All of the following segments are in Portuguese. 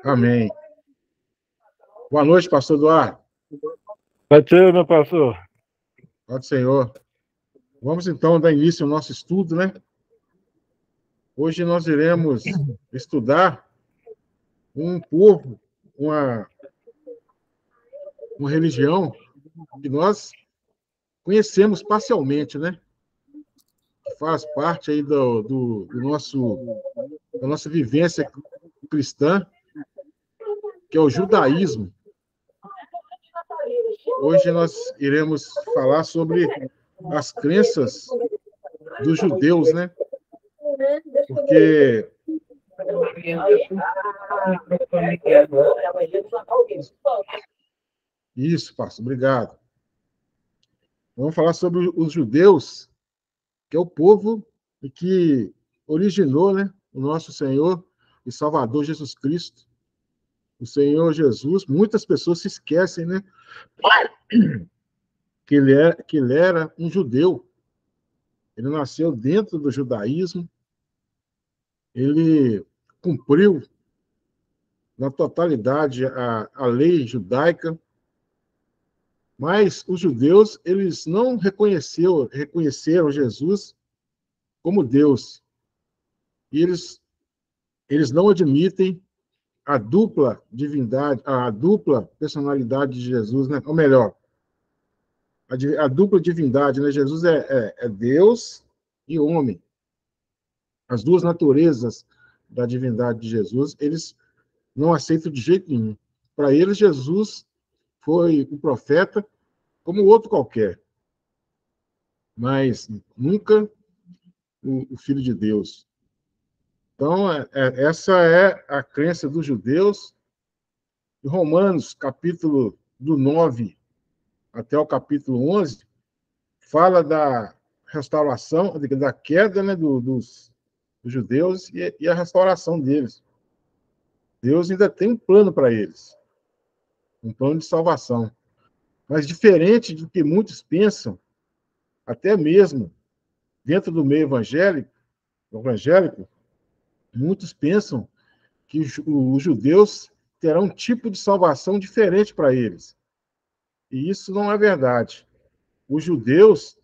Amém. Boa noite, pastor Eduardo. Pode ser, meu pastor. Pode, Senhor. Vamos, então, dar início ao nosso estudo, né? Hoje nós iremos estudar um povo, uma religião que nós conhecemos parcialmente, né? Que faz parte aí da nossa vivência cristã, que é o judaísmo. Hoje nós iremos falar sobre as crenças dos judeus, né? Porque isso, pastor, obrigado. Vamos falar sobre os judeus, que é o povo que originou, né, o nosso Senhor e Salvador Jesus Cristo. O Senhor Jesus, muitas pessoas se esquecem, né, que ele era um judeu. Ele nasceu dentro do judaísmo, ele cumpriu na totalidade a lei judaica, mas os judeus, eles não reconheceram Jesus como Deus. E eles não admitem a dupla divindade, a dupla personalidade de Jesus, né? Ou melhor, a dupla divindade, né? Jesus é Deus e homem. As duas naturezas da divindade de Jesus, eles não aceitam de jeito nenhum. Para eles, Jesus foi um profeta como outro qualquer, mas nunca o Filho de Deus. Então, essa é a crença dos judeus. Em Romanos, capítulo do 9 até o capítulo 11, fala da restauração, da queda, né, dos judeus e a restauração deles. Deus ainda tem um plano para eles, um plano de salvação. Mas diferente do que muitos pensam, até mesmo dentro do meio evangélico, muitos pensam que os judeus terão um tipo de salvação diferente para eles. E isso não é verdade. Os judeus,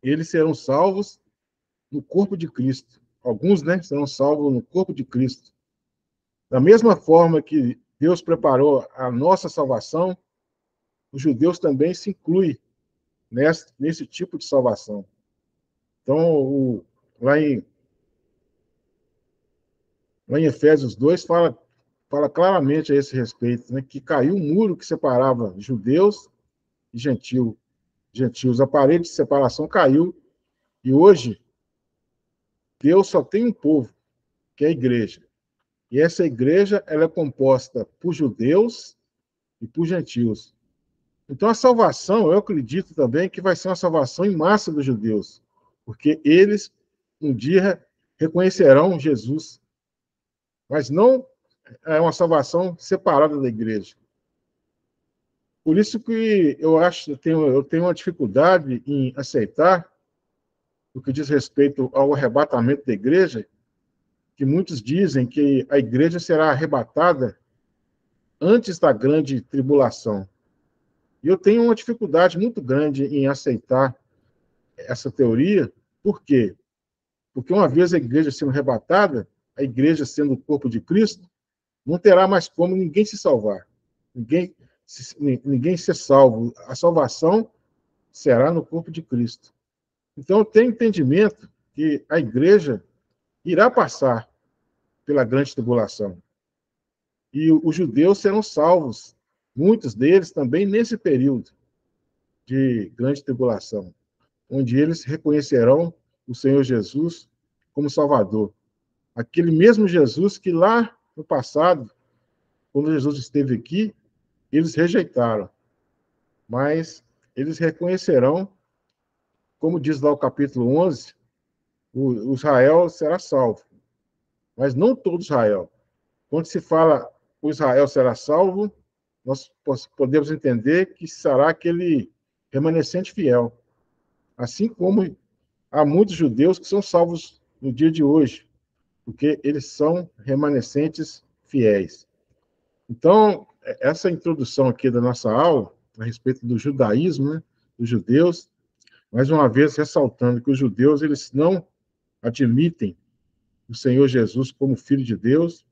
eles serão salvos no corpo de Cristo. Alguns, né, serão salvos no corpo de Cristo. Da mesma forma que Deus preparou a nossa salvação, os judeus também se incluem nesse tipo de salvação. Então, lá em Efésios 2, fala claramente a esse respeito, né, que caiu um muro que separava judeus e gentios. A parede de separação caiu, e hoje Deus só tem um povo, que é a igreja. E essa igreja, ela é composta por judeus e por gentios. Então, a salvação, eu acredito também que vai ser uma salvação em massa dos judeus, porque eles um dia reconhecerão Jesus, mas não é uma salvação separada da igreja. Por isso que eu tenho uma dificuldade em aceitar o que diz respeito ao arrebatamento da igreja, que muitos dizem que a igreja será arrebatada antes da grande tribulação. E eu tenho uma dificuldade muito grande em aceitar essa teoria. Por quê? Porque uma vez a igreja sendo arrebatada, a igreja sendo o corpo de Cristo, não terá mais como ninguém se salvar. Ninguém ser salvo. A salvação será no corpo de Cristo. Então, eu tenho entendimento que a igreja irá passar pela grande tribulação. E os judeus serão salvos, muitos deles também nesse período de grande tribulação, onde eles reconhecerão o Senhor Jesus como Salvador. Aquele mesmo Jesus que lá no passado, quando Jesus esteve aqui, eles rejeitaram. Mas eles reconhecerão, como diz lá o capítulo 11, o Israel será salvo. Mas não todo Israel. Quando se fala o Israel será salvo, nós podemos entender que será aquele remanescente fiel. Assim como há muitos judeus que são salvos no dia de hoje, porque eles são remanescentes fiéis. Então, essa introdução aqui da nossa aula, a respeito do judaísmo, né, dos judeus, mais uma vez ressaltando que os judeus eles não admitem o Senhor Jesus como Filho de Deus,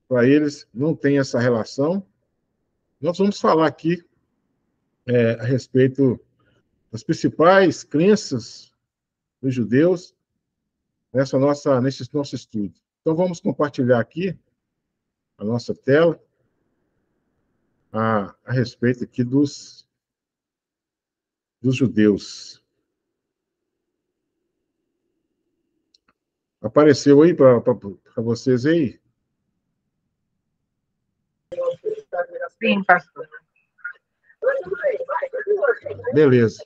para eles não tem essa relação. Nós vamos falar aqui a respeito das principais crenças dos judeus nesse nosso estudo. Então, vamos compartilhar aqui a nossa tela a respeito aqui dos judeus. Apareceu aí para vocês aí? Sim, pastor. Beleza.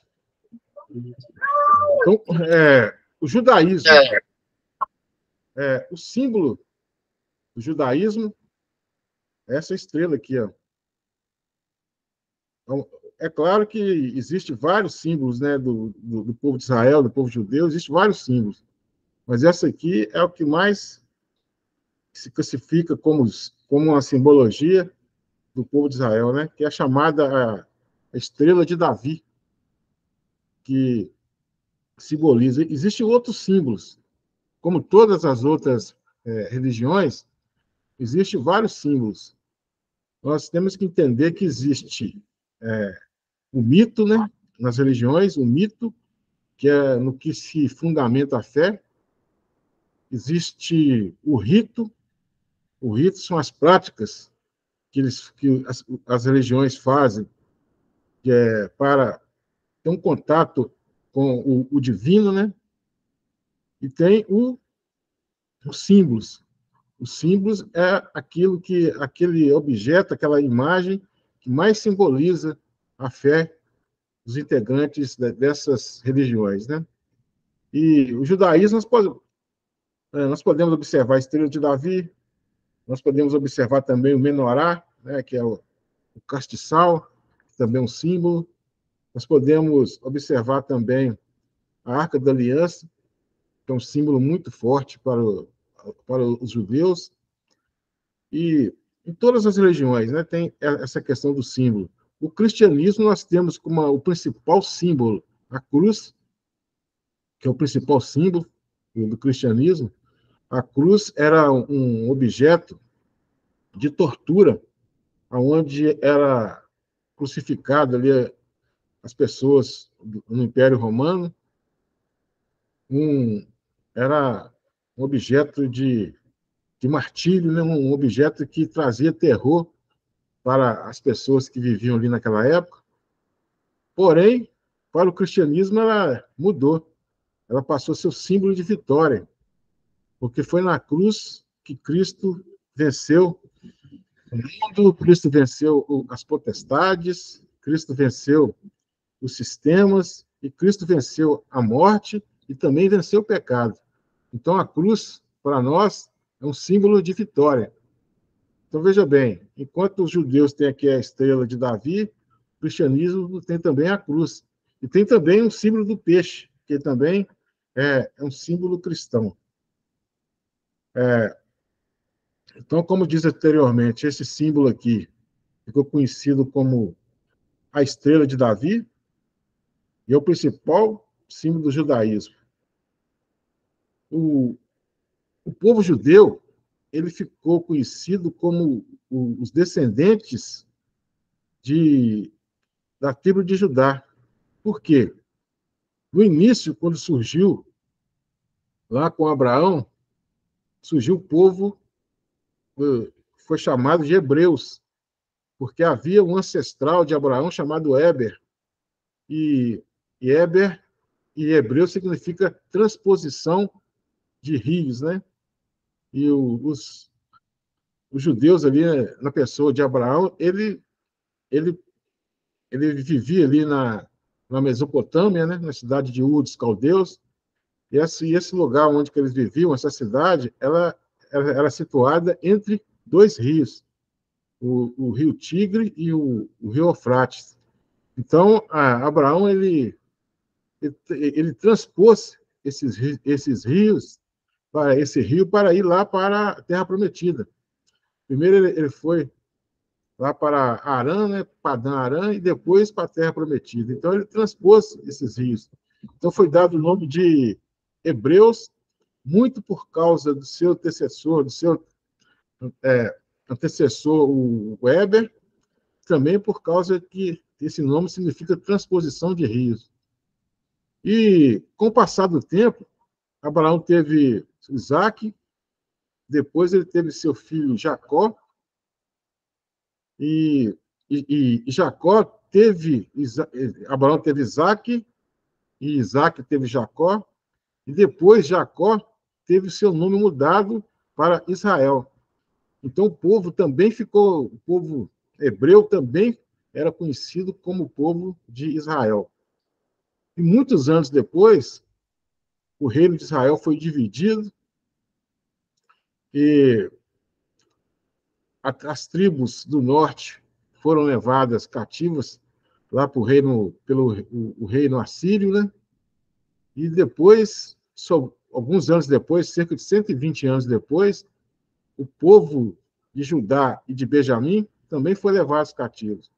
Então, o judaísmo, o símbolo do judaísmo é essa estrela aqui, ó. Então, é claro que existe vários símbolos, né, do povo de Israel, do povo judeu, existem vários símbolos, mas essa aqui é o que mais se classifica como uma simbologia do povo de Israel, né, que é chamada a estrela de Davi, que simboliza. Existem outros símbolos, como todas as outras religiões, existem vários símbolos. Nós temos que entender que existe o mito, né, nas religiões, o mito, que é no que se fundamenta a fé. Existe o rito são as práticas que as religiões fazem para ter um contato com o divino, né? E tem os símbolos. Os símbolos é aquele objeto, aquela imagem que mais simboliza a fé dos integrantes dessas religiões, né? E o judaísmo, nós podemos observar a estrela de Davi, nós podemos observar também o menorá, né, que é o castiçal, que também é um símbolo. Nós podemos observar também a Arca da Aliança, que é um símbolo muito forte para os judeus. E em todas as religiões, né, tem essa questão do símbolo. O cristianismo, nós temos como o principal símbolo a cruz, que é o principal símbolo do cristianismo. A cruz era um objeto de tortura, onde era crucificado ali as pessoas no Império Romano. Era um objeto de martírio, né? Um objeto que trazia terror para as pessoas que viviam ali naquela época. Porém, para o cristianismo, ela mudou. Ela passou a ser o símbolo de vitória, porque foi na cruz que Cristo venceu o mundo, Cristo venceu as potestades, Cristo venceu os sistemas, e Cristo venceu a morte e também venceu o pecado. Então, a cruz, para nós, é um símbolo de vitória. Então, veja bem, enquanto os judeus têm aqui a estrela de Davi, o cristianismo tem também a cruz. E tem também um símbolo do peixe, que também é um símbolo cristão. Então, como disse anteriormente, esse símbolo aqui ficou conhecido como a estrela de Davi, e é o principal símbolo do judaísmo. O povo judeu, ele ficou conhecido como os descendentes da tribo de Judá. Por quê? No início, quando surgiu, lá com Abraão, surgiu o povo, foi chamado de hebreus, porque havia um ancestral de Abraão chamado Éber, e Éber e hebreu significa transposição de rios, né? E os judeus ali, na pessoa de Abraão, ele vivia ali na Mesopotâmia, né? Na cidade de Ur dos Caldeus, e esse lugar onde que eles viviam, essa cidade, ela era situada entre dois rios, o rio Tigre e o rio Eufrates. Então, Abraão ele transpôs esses rios, para esse rio, para ir lá para a Terra Prometida. Primeiro ele foi lá para Arã, né, Padã Arã, e depois para a Terra Prometida. Então, ele transpôs esses rios. Então, foi dado o nome de Hebreus, muito por causa do seu antecessor, antecessor, o Weber, também por causa que esse nome significa transposição de rios. E, com o passar do tempo, Abraão teve Isaac, depois ele teve seu filho Jacó, e Jacó teve, Abraão teve Isaac, e Isaac teve Jacó, e depois Jacó teve seu nome mudado para Israel. Então o povo também ficou, o povo hebreu também era conhecido como o povo de Israel. E muitos anos depois, o reino de Israel foi dividido e as tribos do norte foram levadas cativas lá para o reino, o reino assírio, né? E depois, alguns anos depois, cerca de 120 anos depois, o povo de Judá e de Benjamim também foi levado cativos.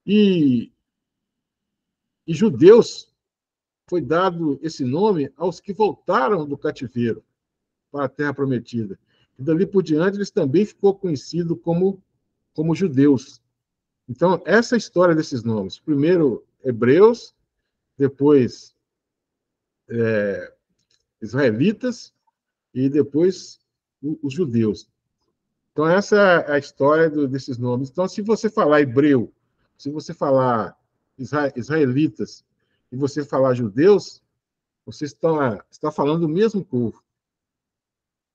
E judeus foi dado esse nome aos que voltaram do cativeiro para a Terra Prometida. E dali por diante, eles também ficou conhecido como judeus. Então, essa é a história desses nomes. Primeiro, hebreus, depois israelitas e depois os judeus. Então, essa é a história desses nomes. Então, se você falar hebreu, se você falar israelitas e você falar judeus, você está falando do mesmo povo.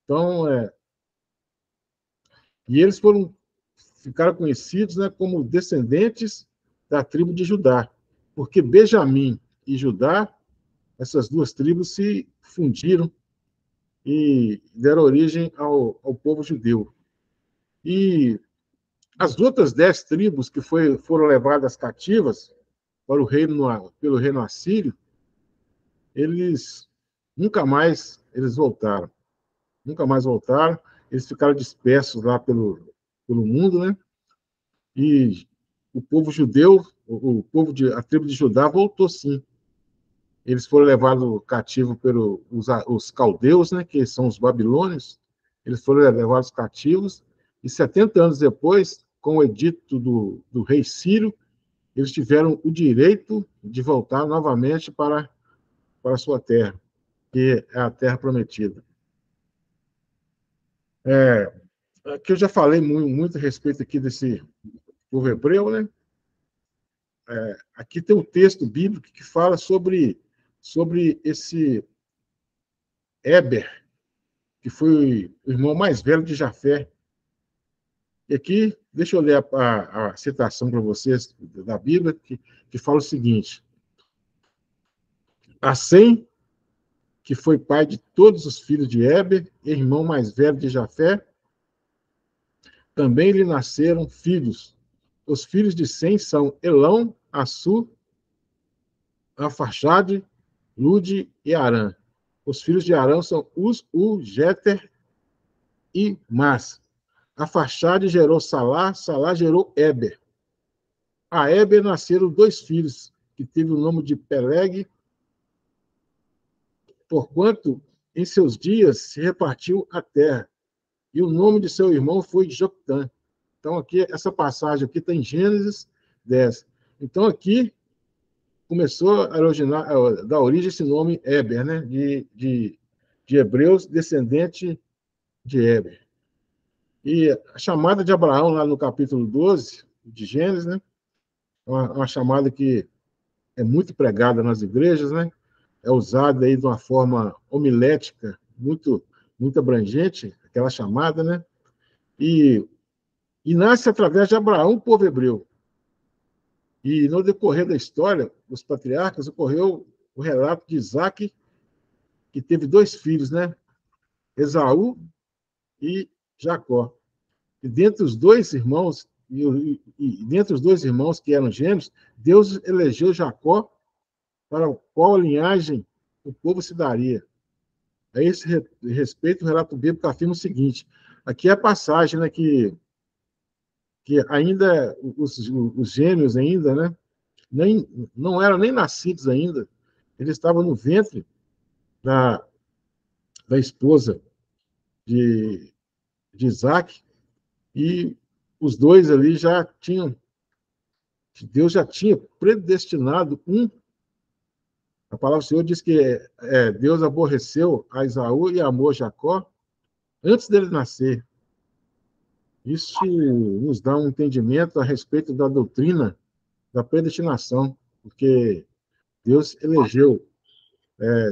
Então, e eles ficaram conhecidos, né, como descendentes da tribo de Judá, porque Benjamim e Judá, essas duas tribos se fundiram e deram origem ao povo judeu. E as outras 10 tribos que foram levadas cativas para pelo reino assírio, eles nunca mais eles voltaram. Nunca mais voltaram. Eles ficaram dispersos lá pelo mundo, né? E o povo judeu, a tribo de Judá voltou sim. Eles foram levados cativo pelos os caldeus, né, que são os babilônios. Eles foram levados cativos e 70 anos depois, com o edito do rei Ciro, eles tiveram o direito de voltar novamente para a sua terra, que é a terra prometida. Aqui eu já falei muito a respeito aqui desse povo hebreu, né? Aqui tem um texto bíblico que fala sobre esse Éber, que foi o irmão mais velho de Jafé. E aqui, deixa eu ler a citação para vocês da Bíblia, que fala o seguinte: a Sem, que foi pai de todos os filhos de Éber, irmão mais velho de Jafé, também lhe nasceram filhos. Os filhos de Sem são Elão, Assur, Arfaxade, Lude e Arã. Os filhos de Arã são Uz, Jeter e Mas. Arfaxade gerou Salá, Salá gerou Éber. A Éber nasceram 2 filhos, que teve o nome de Peleg, porquanto em seus dias se repartiu a terra. E o nome de seu irmão foi Joctã. Então, aqui, essa passagem aqui está em Gênesis 10. Então, aqui começou a dar origem a esse nome Éber, né? de hebreus, descendente de Éber. E a chamada de Abraão, lá no capítulo 12 de Gênesis, né? Uma chamada que é muito pregada nas igrejas, né? É usada aí de uma forma homilética muito abrangente, aquela chamada, né? E nasce através de Abraão, o povo hebreu. E no decorrer da história, dos patriarcas, ocorreu o relato de Isaac, que teve 2 filhos, né? Esaú e Jacó. E dentre os 2 irmãos, dentre os 2 irmãos que eram gêmeos, Deus elegeu Jacó para qual linhagem o povo se daria. A esse respeito, o relato bíblico afirma o seguinte: aqui é a passagem, né, que que ainda, os gêmeos ainda, né? Não eram nem nascidos ainda. Eles estavam no ventre da, da esposa de, de Isaac, e os dois ali já tinham, Deus já tinha predestinado um. A palavra do Senhor diz que Deus aborreceu a Esaú e amou a Jacó antes dele nascer. Isso nos dá um entendimento a respeito da doutrina da predestinação, porque Deus elegeu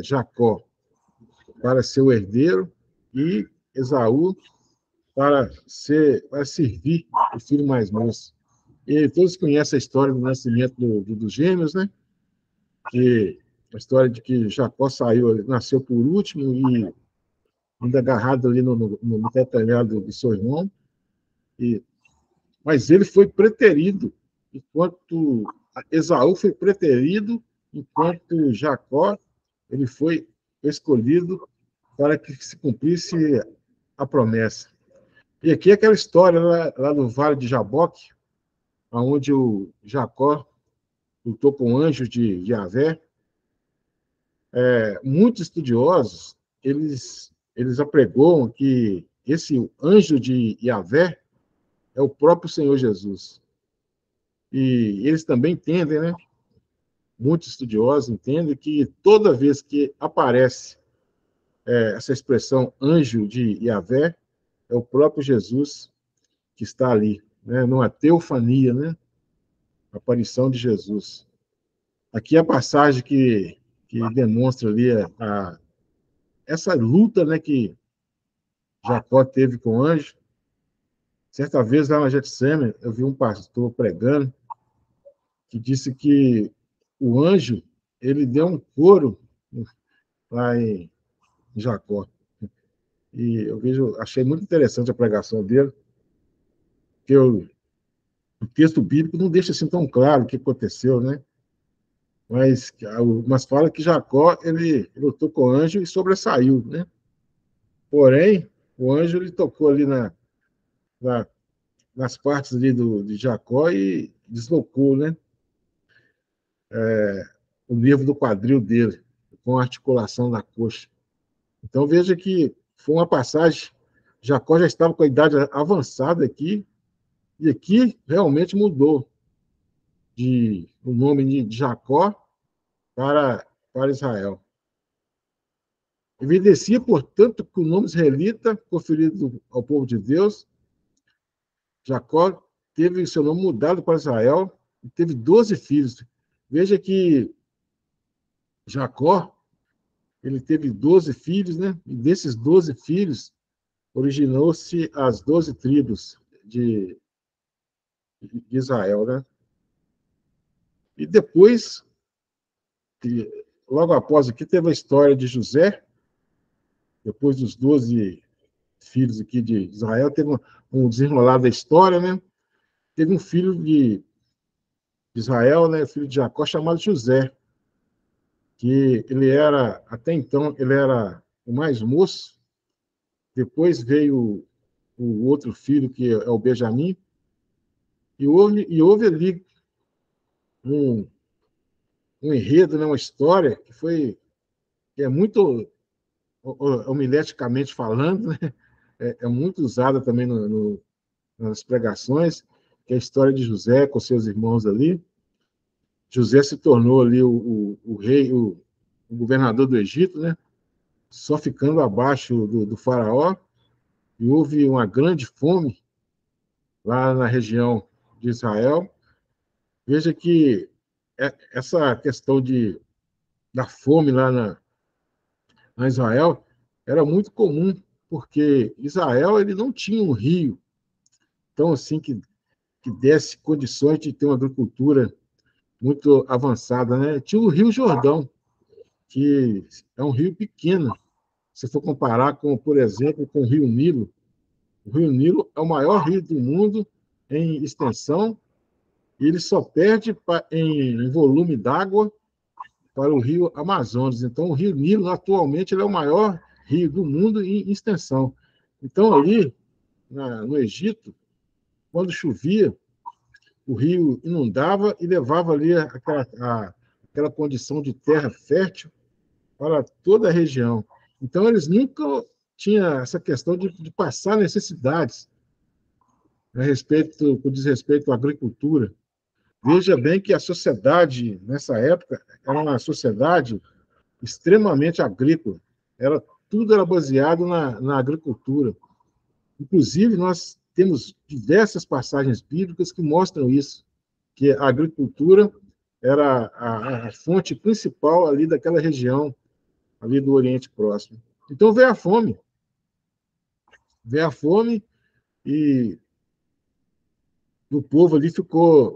Jacó para ser o herdeiro e Esaú para servir o filho mais moço. E todos conhecem a história do nascimento dos gêmeos, né? Que a história de que Jacó nasceu por último e ainda agarrado ali no tetelhado de seu irmão. Mas ele foi preterido, enquanto Esaú foi preterido, enquanto Jacó ele foi escolhido para que se cumprisse a promessa. E aqui é aquela história lá no Vale de Jaboque, onde o Jacó lutou com anjos de Yahvé. Muitos estudiosos eles apregoam que esse anjo de Yahvé é o próprio Senhor Jesus. E eles também entendem, né? Muitos estudiosos entendem que toda vez que aparece essa expressão anjo de Yahvé, é o próprio Jesus que está ali, né? Numa teofania, né? A aparição de Jesus. Aqui é a passagem que demonstra ali essa luta, né, que Jacó teve com o anjo. Certa vez, lá na Getsemane, eu vi um pastor pregando que disse que o anjo ele deu um couro lá em Jacó. E achei muito interessante a pregação dele, porque o texto bíblico não deixa assim tão claro o que aconteceu, né? Mas fala que Jacó ele lutou com o anjo e sobressaiu, né? Porém, o anjo ele tocou ali na, nas partes ali de Jacó e deslocou, né? O nervo do quadril dele, com a articulação da coxa. Então veja que foi uma passagem. Jacó já estava com a idade avançada aqui, e aqui realmente mudou o nome de Jacó para Israel. Evidencia, portanto, que o nome israelita, conferido ao povo de Deus, Jacó teve seu nome mudado para Israel e teve 12 filhos. Veja que Jacó ele teve 12 filhos, né? E desses 12 filhos, originou-se as 12 tribos de Israel, né? E depois, logo após aqui, teve a história de José, depois dos 12 filhos aqui de Israel, teve um desenrolar da história, né? Teve um filho de Israel, né? Filho de Jacó, chamado José, que ele era, até então, ele era o mais moço. Depois veio o outro filho, que é o Benjamim, e houve ali um, um enredo, né? Uma história que é muito homileticamente falando, né? É muito usada também nas pregações, que é a história de José com seus irmãos ali. José se tornou ali o rei, o governador do Egito, né? Só ficando abaixo do faraó, e houve uma grande fome lá na região de Israel. Veja que essa questão da fome lá na Israel era muito comum, porque Israel ele não tinha um rio tão assim que desse condições de ter uma agricultura muito avançada, né? Tinha o Rio Jordão, que é um rio pequeno, se for comparar com, por exemplo, com o Rio Nilo. O Rio Nilo é o maior rio do mundo em extensão, e ele só perde em volume d'água para o Rio Amazonas. Então, o Rio Nilo, atualmente, ele é o maior rio do mundo em extensão. Então, ali, no Egito, quando chovia, o rio inundava e levava ali aquela condição de terra fértil para toda a região. Então, eles nunca tinham essa questão de passar necessidades com diz respeito à agricultura. Veja bem que a sociedade, nessa época, era uma sociedade extremamente agrícola. Tudo era baseado na agricultura. Inclusive, nós temos diversas passagens bíblicas que mostram isso, que a agricultura era a fonte principal ali daquela região, ali do Oriente Próximo. Então veio a fome e o povo ali ficou,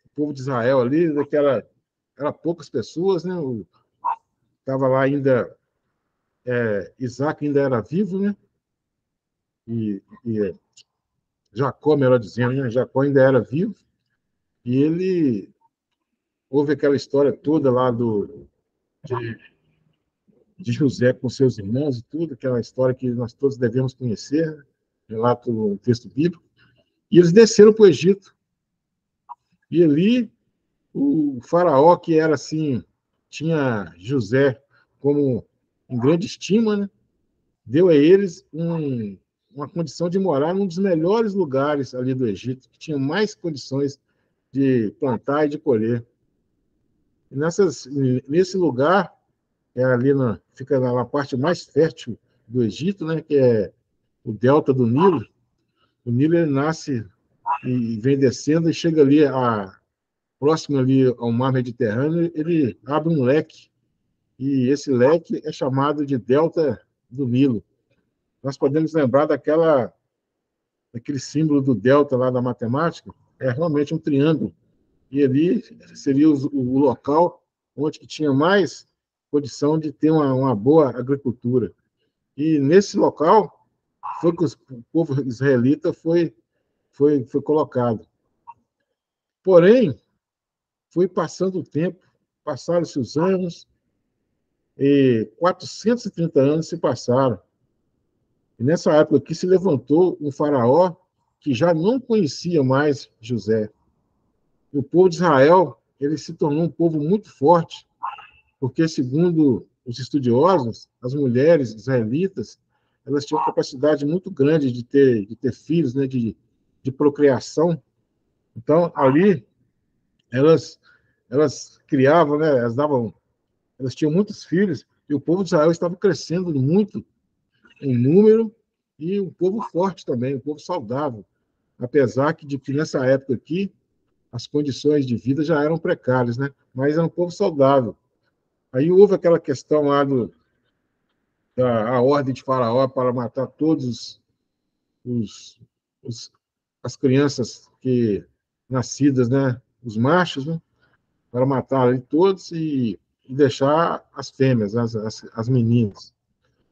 o povo de Israel ali, era poucas pessoas, né? Estava lá ainda, Isaac ainda era vivo, né? E Jacó, melhor dizendo, né? Jacó ainda era vivo, e houve aquela história toda lá de José com seus irmãos e tudo, aquela história que nós todos devemos conhecer, né? Relato no texto bíblico, e eles desceram para o Egito. E ali, o faraó, que era assim, tinha José como em grande estima, né? Deu a eles uma condição de morar num dos melhores lugares ali do Egito, que tinha mais condições de plantar e de colher. E nesse lugar, fica na parte mais fértil do Egito, né, que é o delta do Nilo. O Nilo ele nasce e vem descendo e chega ali próximo ali ao mar Mediterrâneo, ele abre um leque, e esse leque é chamado de delta do Nilo. Nós podemos lembrar daquele símbolo do delta lá da matemática, é realmente um triângulo, e ali seria o local onde que tinha mais condição de ter uma boa agricultura. E nesse local foi que o povo israelita foi colocado. Porém, foi passando o tempo, passaram-se os anos, e 430 anos se passaram. E nessa época aqui se levantou um faraó que já não conhecia mais José. O povo de Israel ele se tornou um povo muito forte, porque, segundo os estudiosos, as mulheres israelitas elas tinham capacidade muito grande de ter filhos, né, de procriação. Então, ali, elas, elas criavam, né, elas tinham muitos filhos, e o povo de Israel estava crescendo muito em número, e um povo forte também, um povo saudável, apesar de que nessa época aqui, as condições de vida já eram precárias, né? Mas era um povo saudável. Aí houve aquela questão lá da ordem de Faraó para matar todos os, os, as crianças nascidas, né? Os machos, né? Para matar ali todos e deixar as fêmeas, as meninas.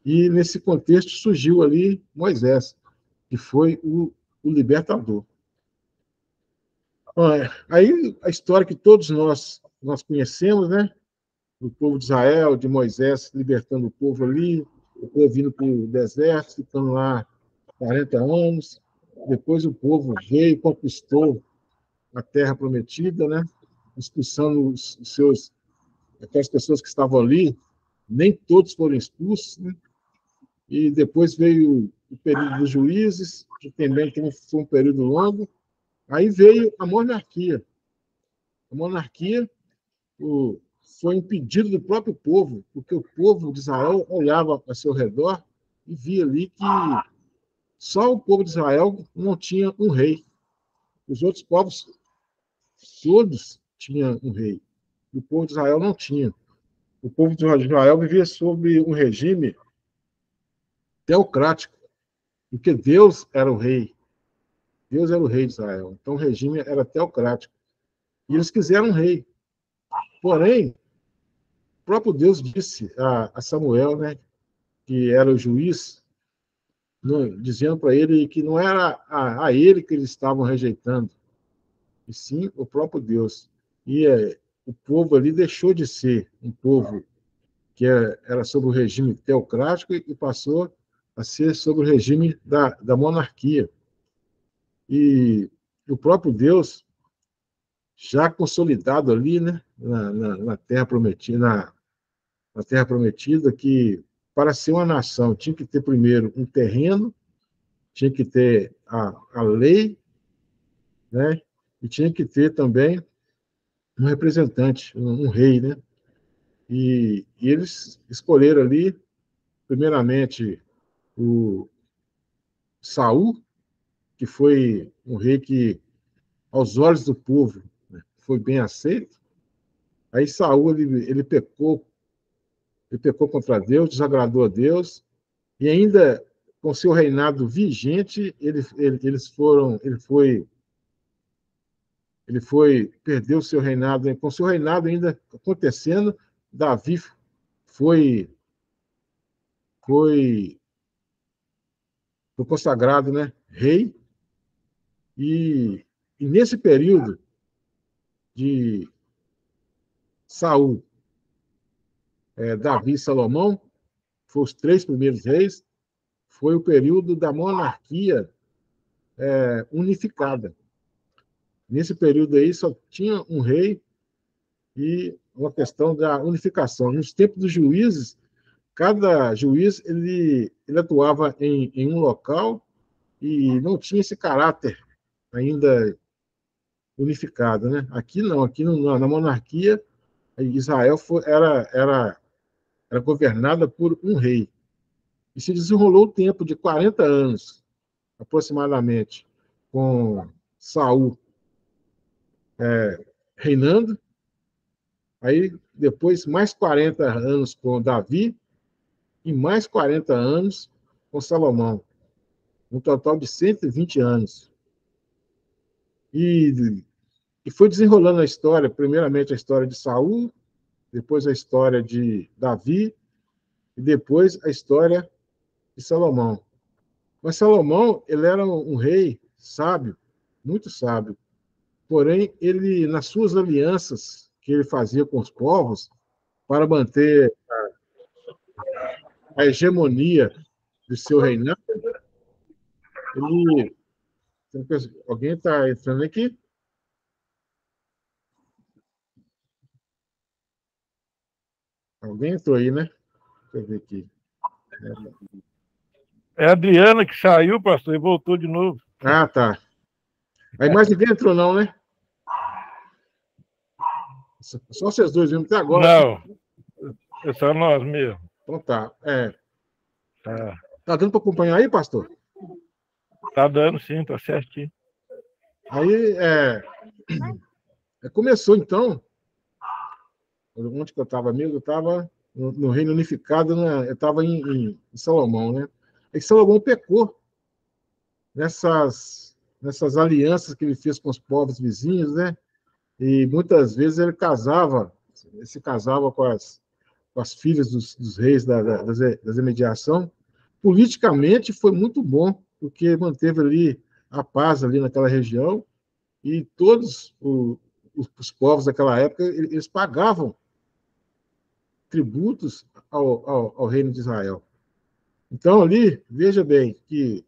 E nesse contexto surgiu ali Moisés, que foi o libertador. Aí a história que todos nós conhecemos, né? Do povo de Israel, de Moisés libertando o povo ali, o povo vindo para o deserto, ficando lá 40 anos. Depois o povo veio e conquistou a terra prometida, né? Expulsando aquelas pessoas que estavam ali, nem todos foram expulsos, né? E depois veio o período dos juízes, que também foi um período longo. Aí veio a monarquia. A monarquia foi um pedido do próprio povo, porque o povo de Israel olhava ao seu redor e via ali que só o povo de Israel não tinha um rei. Os outros povos todos tinham um rei. O povo de Israel não tinha. O povo de Israel vivia sob um regime teocrático, porque Deus era o rei. Deus era o rei de Israel. Então o regime era teocrático. E eles quiseram um rei. Porém, o próprio Deus disse a Samuel, né, que era o juiz, dizendo para ele que não era a ele que eles estavam rejeitando, e sim o próprio Deus. E o povo ali deixou de ser um povo que era sob o regime teocrático e passou a ser sob o regime da monarquia. e o próprio Deus, já consolidado ali, né, na Terra Prometida, na Terra Prometida, que para ser uma nação tinha que ter primeiro um terreno, tinha que ter a lei, né, e tinha que ter também um representante, um rei, né? E eles escolheram ali, primeiramente, o Saul, que foi um rei que, aos olhos do povo, né, foi bem aceito. Aí Saul ele pecou contra Deus, desagradou a Deus, e ainda com seu reinado vigente, ele foi perdeu seu reinado, com seu reinado ainda acontecendo, Davi foi foi, foi consagrado, né, rei, e nesse período de Saul, Davi e Salomão, foram os três primeiros reis, foi o período da monarquia unificada. Nesse período aí só tinha um rei e uma questão da unificação. Nos tempos dos juízes, cada juiz ele atuava em um local e não tinha esse caráter ainda unificado, né? Aqui não, aqui na monarquia, Israel era governada por um rei. E se desenrolou o tempo de 40 anos, aproximadamente, com Saul reinando, aí depois mais 40 anos com Davi e mais 40 anos com Salomão, um total de 120 anos. E, e foi desenrolando a história, primeiramente a história de Saul, depois a história de Davi e depois a história de Salomão. Mas Salomão, ele era um rei sábio, muito sábio. Porém, ele, nas suas alianças que ele fazia com os povos, para manter a hegemonia do seu reinado, ele... Alguém está entrando aqui? Alguém entrou aí, né? Deixa eu ver aqui. É a Adriana que saiu, pastor, e voltou de novo. Ah, tá. Aí mais ninguém entrou, não, né? Só vocês dois mesmo até agora. Não, é só nós mesmo. Então tá. Tá, Tá dando para acompanhar aí, pastor? tá dando sim, tá certinho. Aí começou, então, onde que eu estava mesmo? Eu estava no Reino Unificado, né? Eu estava em Salomão, né? E Salomão pecou nessas alianças que ele fez com os povos vizinhos, né? E muitas vezes ele se casava com as filhas dos reis das imediação. Politicamente foi muito bom, porque manteve ali a paz ali naquela região e todos os povos daquela época eles pagavam tributos ao reino de Israel. Então ali, veja bem que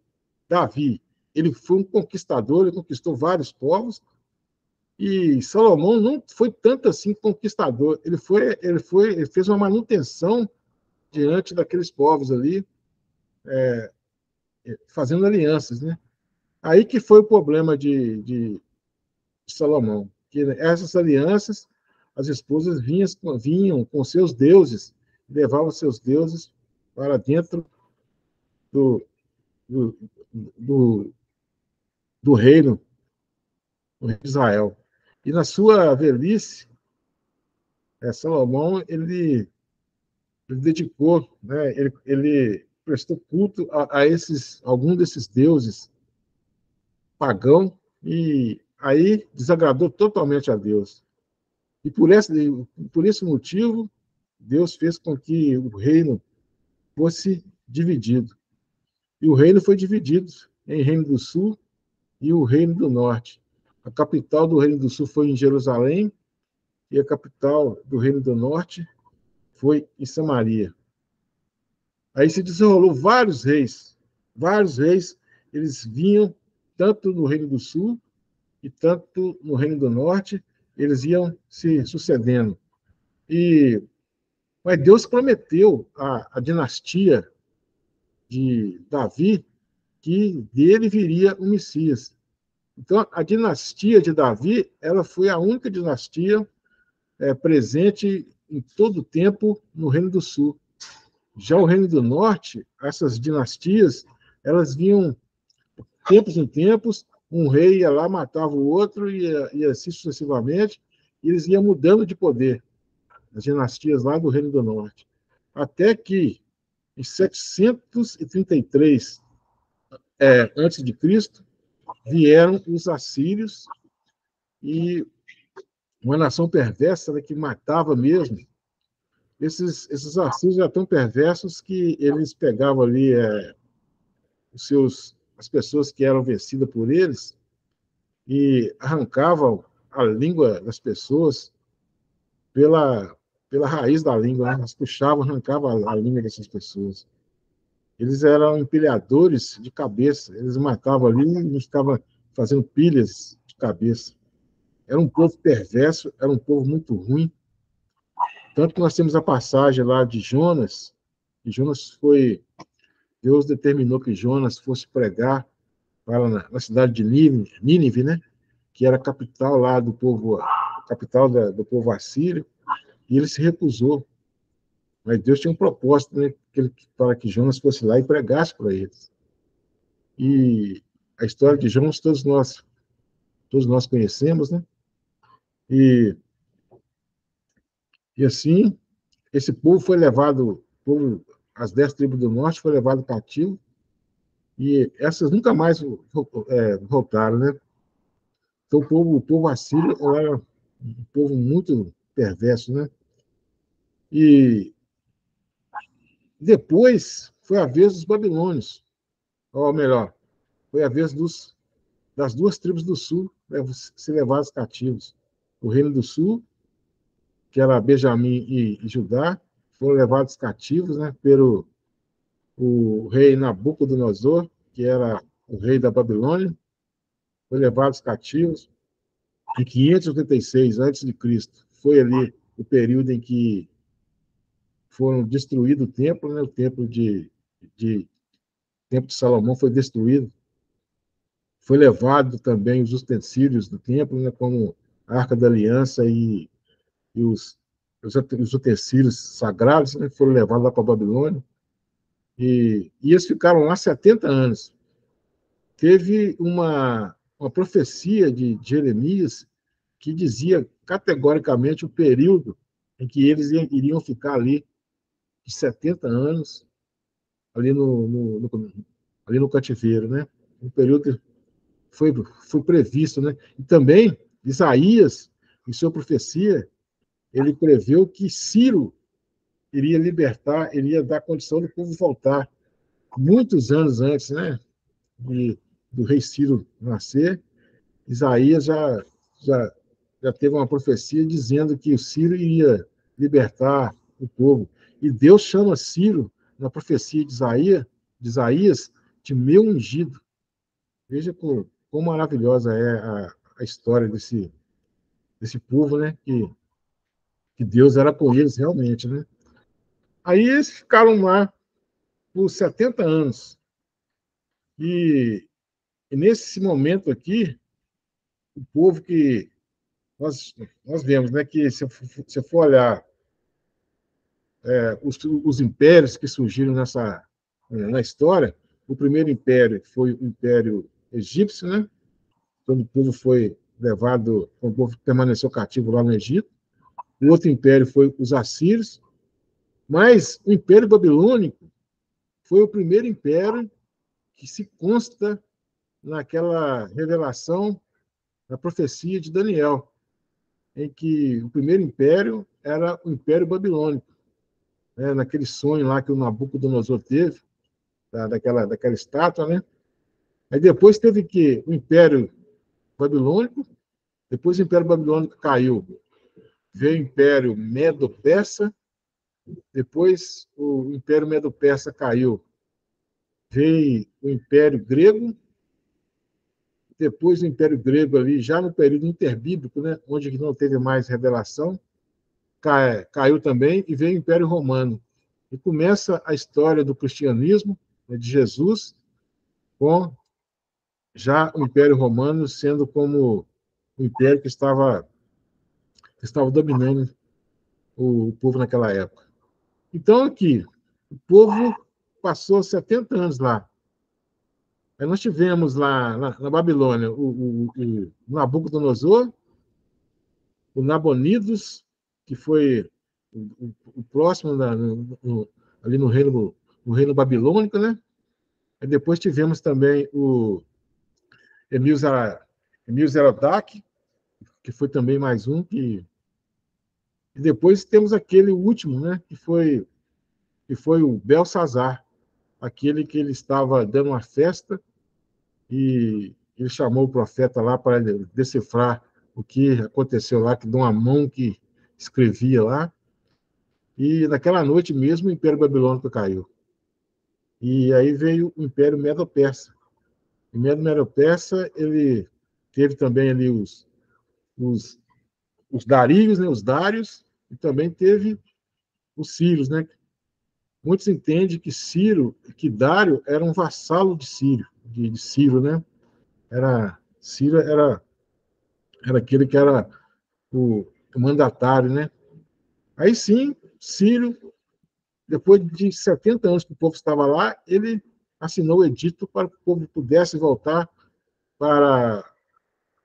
Davi, ele foi um conquistador, ele conquistou vários povos, e Salomão não foi tanto assim conquistador, ele fez uma manutenção diante daqueles povos ali, fazendo alianças, né? Aí que foi o problema de Salomão, que essas alianças, as esposas vinham com seus deuses, levavam seus deuses para dentro do, do, do, do reino de Israel. E na sua velhice, Salomão ele dedicou, né, ele prestou culto a algum desses deuses pagão e aí desagradou totalmente a Deus. E por esse motivo, Deus fez com que o reino fosse dividido. E o reino foi dividido em Reino do Sul e o Reino do Norte. A capital do Reino do Sul foi em Jerusalém e a capital do Reino do Norte foi em Samaria. Aí se desenrolou vários reis, eles vinham tanto no Reino do Sul e tanto no Reino do Norte, eles iam se sucedendo. Mas Deus prometeu a dinastia de Davi que dele viria o Messias. Então, a dinastia de Davi, ela foi a única dinastia presente em todo o tempo no Reino do Sul. Já o Reino do Norte, essas dinastias, elas vinham tempos em tempos, um rei ia lá, matava o outro, e assim sucessivamente, e eles iam mudando de poder, as dinastias lá do Reino do Norte. Até que, em 733 antes de Cristo, vieram os assírios, e uma nação perversa, né, que matava mesmo. Esses assírios eram tão perversos que eles pegavam ali as pessoas que eram vencidas por eles e arrancavam a língua das pessoas pela, pela raiz da língua, né? Eles puxavam, arrancavam a língua dessas pessoas. Eles eram empilhadores de cabeça, eles matavam ali e ficavam fazendo pilhas de cabeça. Era um povo perverso, era um povo muito ruim. Tanto que nós temos a passagem lá de Jonas, e Deus determinou que Jonas fosse pregar lá na cidade de Nínive, né? Que era a capital lá do povo, do povo assírio, e ele se recusou. Mas Deus tinha um propósito, né? Para que Jonas fosse lá e pregasse para eles. E a história de Jonas todos nós conhecemos, né? E, e assim, esse povo foi levado, as 10 tribos do norte foi levado cativo, e essas nunca mais voltaram, né? Então, o povo assírio era um povo muito perverso, né? E depois foi a vez dos babilônios, ou melhor, foi a vez das duas tribos do sul, né, ser levados cativos. O reino do sul, que era Benjamim e Judá, foram levados cativos, né, pelo o rei Nabucodonosor, que era o rei da Babilônia, foi levados cativos. Em 586 a.C., foi ali o período em que foram destruído o templo, né, o templo de Salomão foi destruído. Foi levado também os utensílios do templo, né, como a Arca da Aliança e os utensílios sagrados, né, foram levados lá para a Babilônia. E eles ficaram lá 70 anos. Teve uma profecia de Jeremias que dizia categoricamente o período em que eles iriam ficar ali, de 70 anos, ali ali no cativeiro, né? Um período foi previsto, né? E também Isaías, em sua profecia, ele preveu que Ciro iria libertar, iria dar condição do povo voltar muitos anos antes, né? Do rei Ciro nascer. Isaías já, já teve uma profecia dizendo que o Ciro iria libertar o povo. E Deus chama Ciro, na profecia de Isaías, de meu ungido. Veja quão maravilhosa é a história desse povo, né? Que Deus era com eles realmente, né? Aí eles ficaram lá por 70 anos. E nesse momento aqui, o povo que nós vemos, né, que se você for olhar os impérios que surgiram na história, o primeiro império foi o Império Egípcio, né, quando o povo foi levado, o povo permaneceu cativo lá no Egito. O outro império foi os assírios, mas o Império Babilônico foi o primeiro império que se consta naquela revelação, na profecia de Daniel, em que o primeiro império era o Império Babilônico, né, naquele sonho lá que o Nabucodonosor teve, daquela estátua, né? Aí depois teve que o Império Babilônico, depois o Império Babilônico caiu, veio o Império Medo-Persa, depois o Império Medo-Persa caiu, veio o Império Grego, depois do Império Grego ali, já no período interbíblico, né, onde não teve mais revelação, caiu também e veio o Império Romano. E começa a história do cristianismo, né, de Jesus, com já o Império Romano sendo como o império que estava dominando o povo naquela época. Então, aqui, o povo passou 70 anos lá. Aí nós tivemos lá na Babilônia o Nabucodonosor, o Nabonidos, que foi o próximo ali no reino babilônico, né? Aí depois tivemos também o Emil Zerodac, que foi também mais um que. E depois temos aquele último, né? Que foi o Belsazar, aquele que ele estava dando uma festa e ele chamou o profeta lá para decifrar o que aconteceu lá, que de uma mão que escrevia lá. E naquela noite mesmo o Império Babilônico caiu. E aí veio o Império Medo-Persa. O Império Medo-Persa, ele teve também ali os Daríos, né, os Dários, e também teve os Círios, né? Muitos entendem que Dário era um vassalo de Círio, de Ciro, né? Ciro era aquele que era o mandatário, né? Aí sim, Ciro, depois de 70 anos que o povo estava lá, ele assinou o edito para que o povo pudesse voltar para,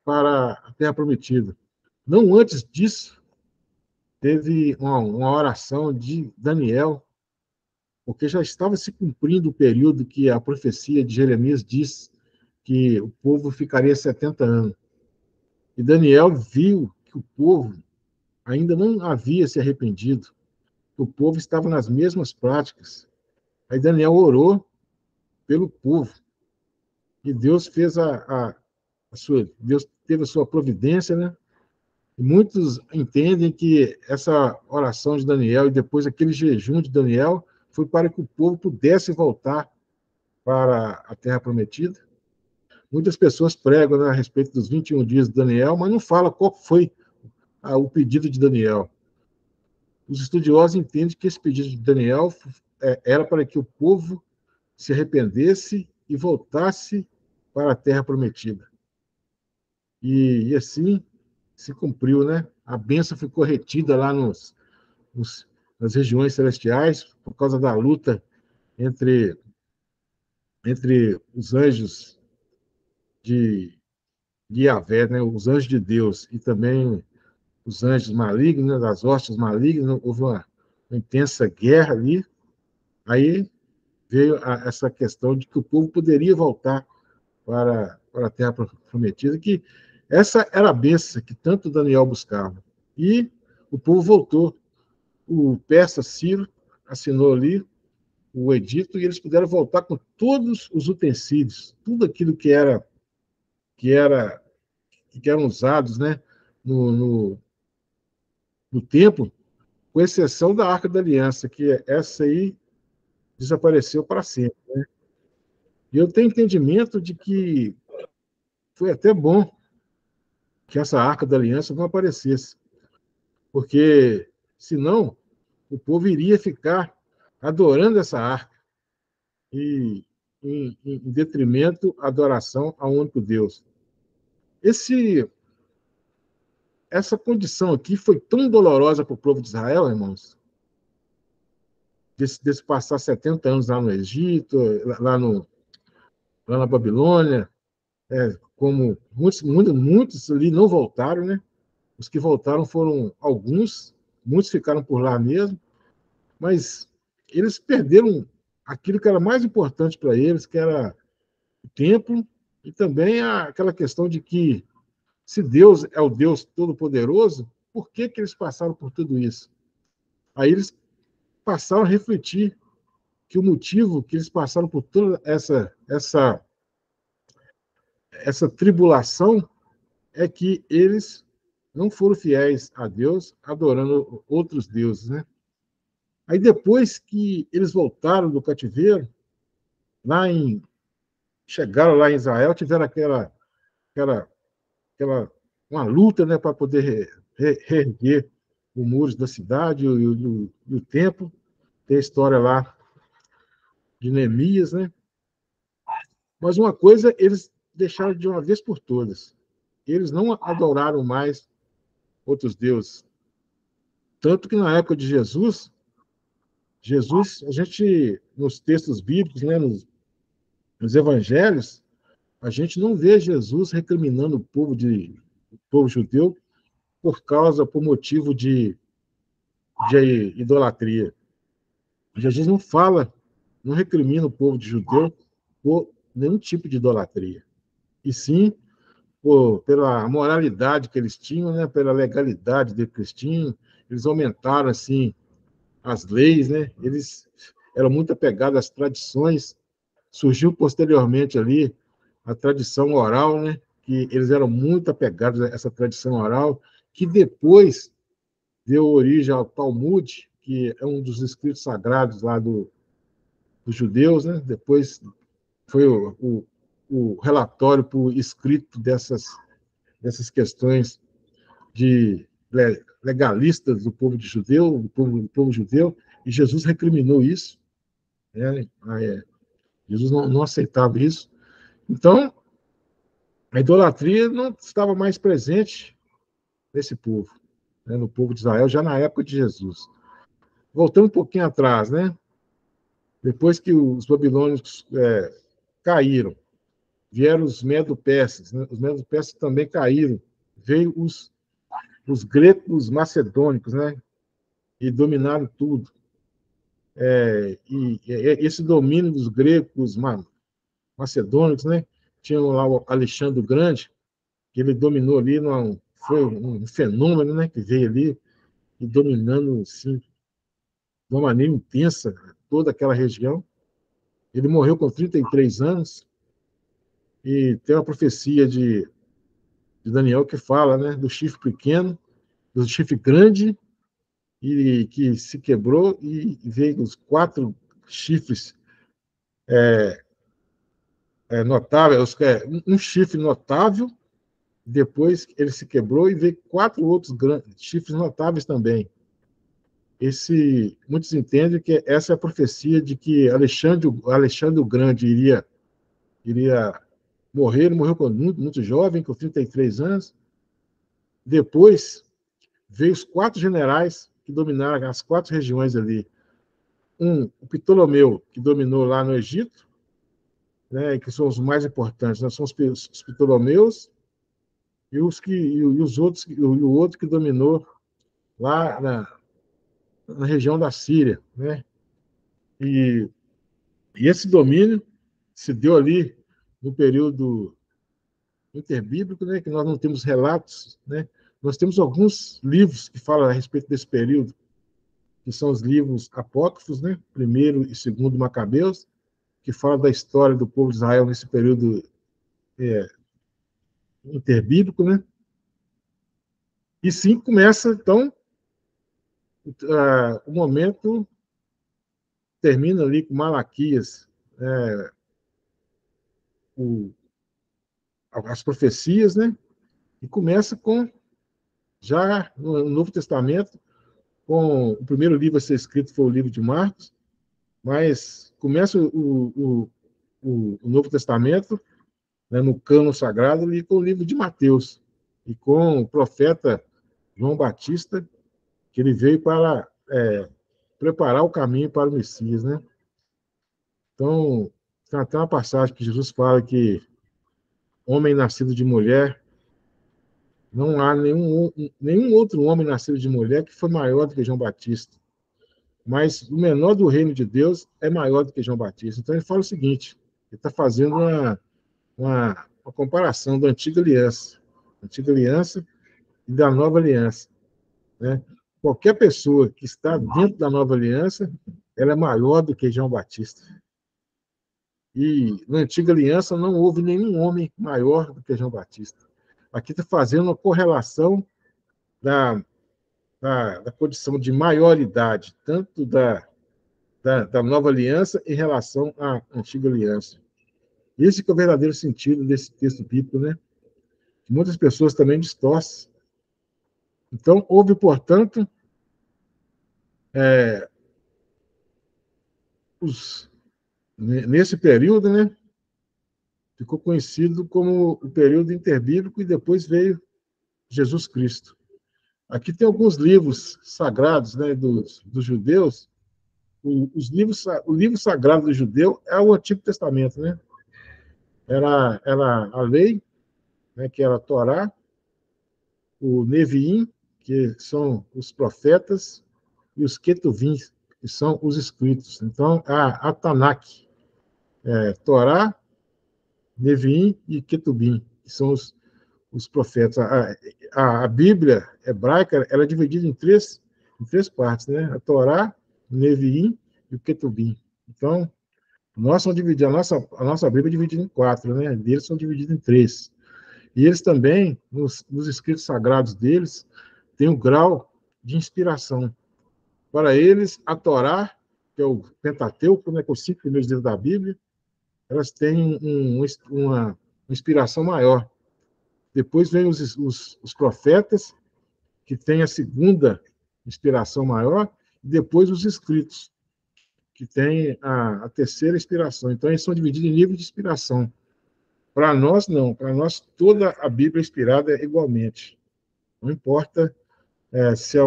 para a Terra Prometida. Não antes disso, teve uma oração de Daniel, porque já estava se cumprindo o período que a profecia de Jeremias diz que o povo ficaria 70 anos. E Daniel viu que o povo ainda não havia se arrependido, o povo estava nas mesmas práticas. Aí Daniel orou pelo povo, e Deus fez Deus teve a sua providência, né? E muitos entendem que essa oração de Daniel e depois aquele jejum de Daniel foi para que o povo pudesse voltar para a Terra Prometida. Muitas pessoas pregam, né, a respeito dos 21 dias de Daniel, mas não fala qual foi o pedido de Daniel. Os estudiosos entendem que esse pedido de Daniel era para que o povo se arrependesse e voltasse para a Terra Prometida. E assim se cumpriu, né? A bênção ficou retida lá nas regiões celestiais por causa da luta entre, entre os anjos de Yahvé, né? Os anjos de Deus e também os anjos malignos, né? Das hostes malignas. Houve uma intensa guerra ali. Aí veio essa questão de que o povo poderia voltar para a Terra Prometida, que essa era a bênção que tanto Daniel buscava. E o povo voltou. O persa Ciro assinou ali o edito e eles puderam voltar com todos os utensílios, tudo aquilo que, era, que eram usados, né, no, no templo, com exceção da Arca da Aliança, que essa aí desapareceu para sempre. E eu tenho entendimento de que foi até bom que essa Arca da Aliança não aparecesse, porque senão o povo iria ficar adorando essa arca e em detrimento à adoração ao único Deus. Essa condição aqui foi tão dolorosa para o povo de Israel, irmãos, desse passar 70 anos lá no Egito, lá na Babilônia, como muitos ali não voltaram, né? Os que voltaram foram alguns, muitos ficaram por lá mesmo, mas eles perderam aquilo que era mais importante para eles, que era o templo, e também aquela questão de que, se Deus é o Deus Todo-Poderoso, por que eles passaram por tudo isso? Aí eles passaram a refletir que o motivo que eles passaram por toda essa tribulação é que eles não foram fiéis a Deus, adorando outros deuses, né? Aí depois que eles voltaram do cativeiro, chegaram lá em Israel, tiveram aquela, uma luta, né, para poder reerguer os muros da cidade e o templo. Tem a história lá de Neemias, né? Mas uma coisa eles deixaram de uma vez por todas. Eles não adoraram mais outros deuses. Tanto que na época de Jesus, a gente, nos textos bíblicos, né, nos evangelhos, a gente não vê Jesus recriminando o povo judeu por motivo de idolatria. Jesus não fala, não recrimina o povo de judeu por nenhum tipo de idolatria. E sim pela moralidade que eles tinham, né, pela legalidade que eles tinham. Eles aumentaram assim as leis, né? Eles eram muito apegados às tradições. Surgiu posteriormente ali a tradição oral, né? Que eles eram muito apegados a essa tradição oral, que depois deu origem ao Talmud, que é um dos escritos sagrados lá dos judeus, né? Depois foi o relatório por escrito dessas questões de legalistas do povo judeu, do povo judeu, e Jesus recriminou isso, né? Jesus não aceitava isso. Então, a idolatria não estava mais presente nesse povo, né? No povo de Israel, já na época de Jesus. Voltando um pouquinho atrás, né? Depois que os babilônios caíram, vieram os medo-persas, né? Os medo-persas também caíram. Veio os gregos macedônicos, né? E dominaram tudo. E esse domínio dos gregos macedônicos, né? Tinha lá o Alexandre o Grande, que ele dominou ali, foi um fenômeno, né? Que veio ali e dominando, assim, de uma maneira intensa toda aquela região. Ele morreu com 33 anos e tem uma profecia de Daniel que fala, né? Do chifre pequeno, do chifre grande e que se quebrou e veio os 4 chifres notáveis, um chifre notável, depois ele se quebrou e veio 4 outros chifres notáveis também. Muitos entendem que essa é a profecia de que Alexandre o Grande iria morrer. Ele morreu quando muito jovem, com 33 anos. Depois veio os 4 generais que dominaram as 4 regiões ali. O Ptolomeu, que dominou lá no Egito, né, que são os mais importantes, né, são os Ptolomeus e os outros, e o outro que dominou lá na região da Síria, né? E, e esse domínio se deu ali no período interbíblico, né, que nós não temos relatos, né? Nós temos alguns livros que falam a respeito desse período, que são os livros apócrifos, né? Primeiro e segundo Macabeus, que fala da história do povo de Israel nesse período interbíblico, né? E sim começa, então, o momento termina ali com Malaquias, as profecias, né? E começa já no Novo Testamento, com o primeiro livro a ser escrito foi o livro de Marcos, mas começa o Novo Testamento, né, no cânon sagrado, ali com o livro de Mateus, e com o profeta João Batista, que ele veio para preparar o caminho para o Messias, né? Então, tem até uma passagem que Jesus fala que homem nascido de mulher, não há nenhum outro homem nascido de mulher que foi maior do que João Batista. Mas o menor do reino de Deus é maior do que João Batista. Então ele fala o seguinte: ele está fazendo uma comparação da antiga aliança e da nova aliança, né? Qualquer pessoa que está dentro da nova aliança, ela é maior do que João Batista. E na antiga aliança não houve nenhum homem maior do que João Batista. Aqui está fazendo uma correlação da condição de maioridade, tanto da nova aliança em relação à antiga aliança. Esse que é o verdadeiro sentido desse texto bíblico, né? Muitas pessoas também distorcem. Então, houve, portanto, nesse período, né, ficou conhecido como o período interbíblico e depois veio Jesus Cristo. Aqui tem alguns livros sagrados, né, dos judeus. O livro sagrado do judeu é o Antigo Testamento, né? Era a lei, né, que era a Torá, o Neviim, que são os profetas, e os Ketuvim, que são os escritos. Então, a Tanakh, Torá, Neviim e Ketubim, que são os profetas. A Bíblia hebraica ela é dividida em três partes, né? A Torá, o Neviim e o Ketubim. Então, nós somos divididos, a nossa Bíblia é dividida em 4, né? Deles são divididos em 3. E eles também, nos escritos sagrados deles, têm um grau de inspiração. Para eles, a Torá, que é o Pentateuco, né, com os 5 primeiros livros da Bíblia, elas têm uma inspiração maior. Depois vem os profetas, que têm a segunda inspiração maior, e depois os escritos, que têm a terceira inspiração. Então, eles são divididos em níveis de inspiração. Para nós, não. Para nós, toda a Bíblia é inspirada igualmente. Não importa se é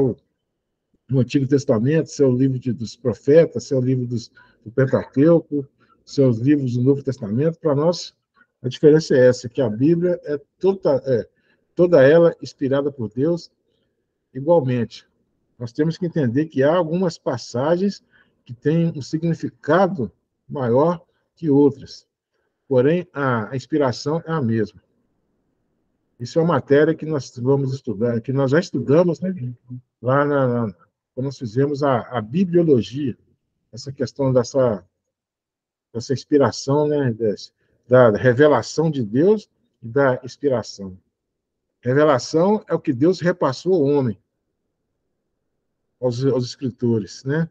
no Antigo Testamento, se é o livro dos profetas, se é o livro do Pentateuco, se é os livros do Novo Testamento. Para nós, a diferença é essa, que a Bíblia é toda ela inspirada por Deus igualmente. Nós temos que entender que há algumas passagens que têm um significado maior que outras. Porém, a inspiração é a mesma. Isso é uma matéria que nós vamos estudar, que nós já estudamos, né? Lá quando nós fizemos a bibliologia, essa questão dessa inspiração, né? Da revelação de Deus e da inspiração. Revelação é o que Deus repassou ao homem, aos escritores, né?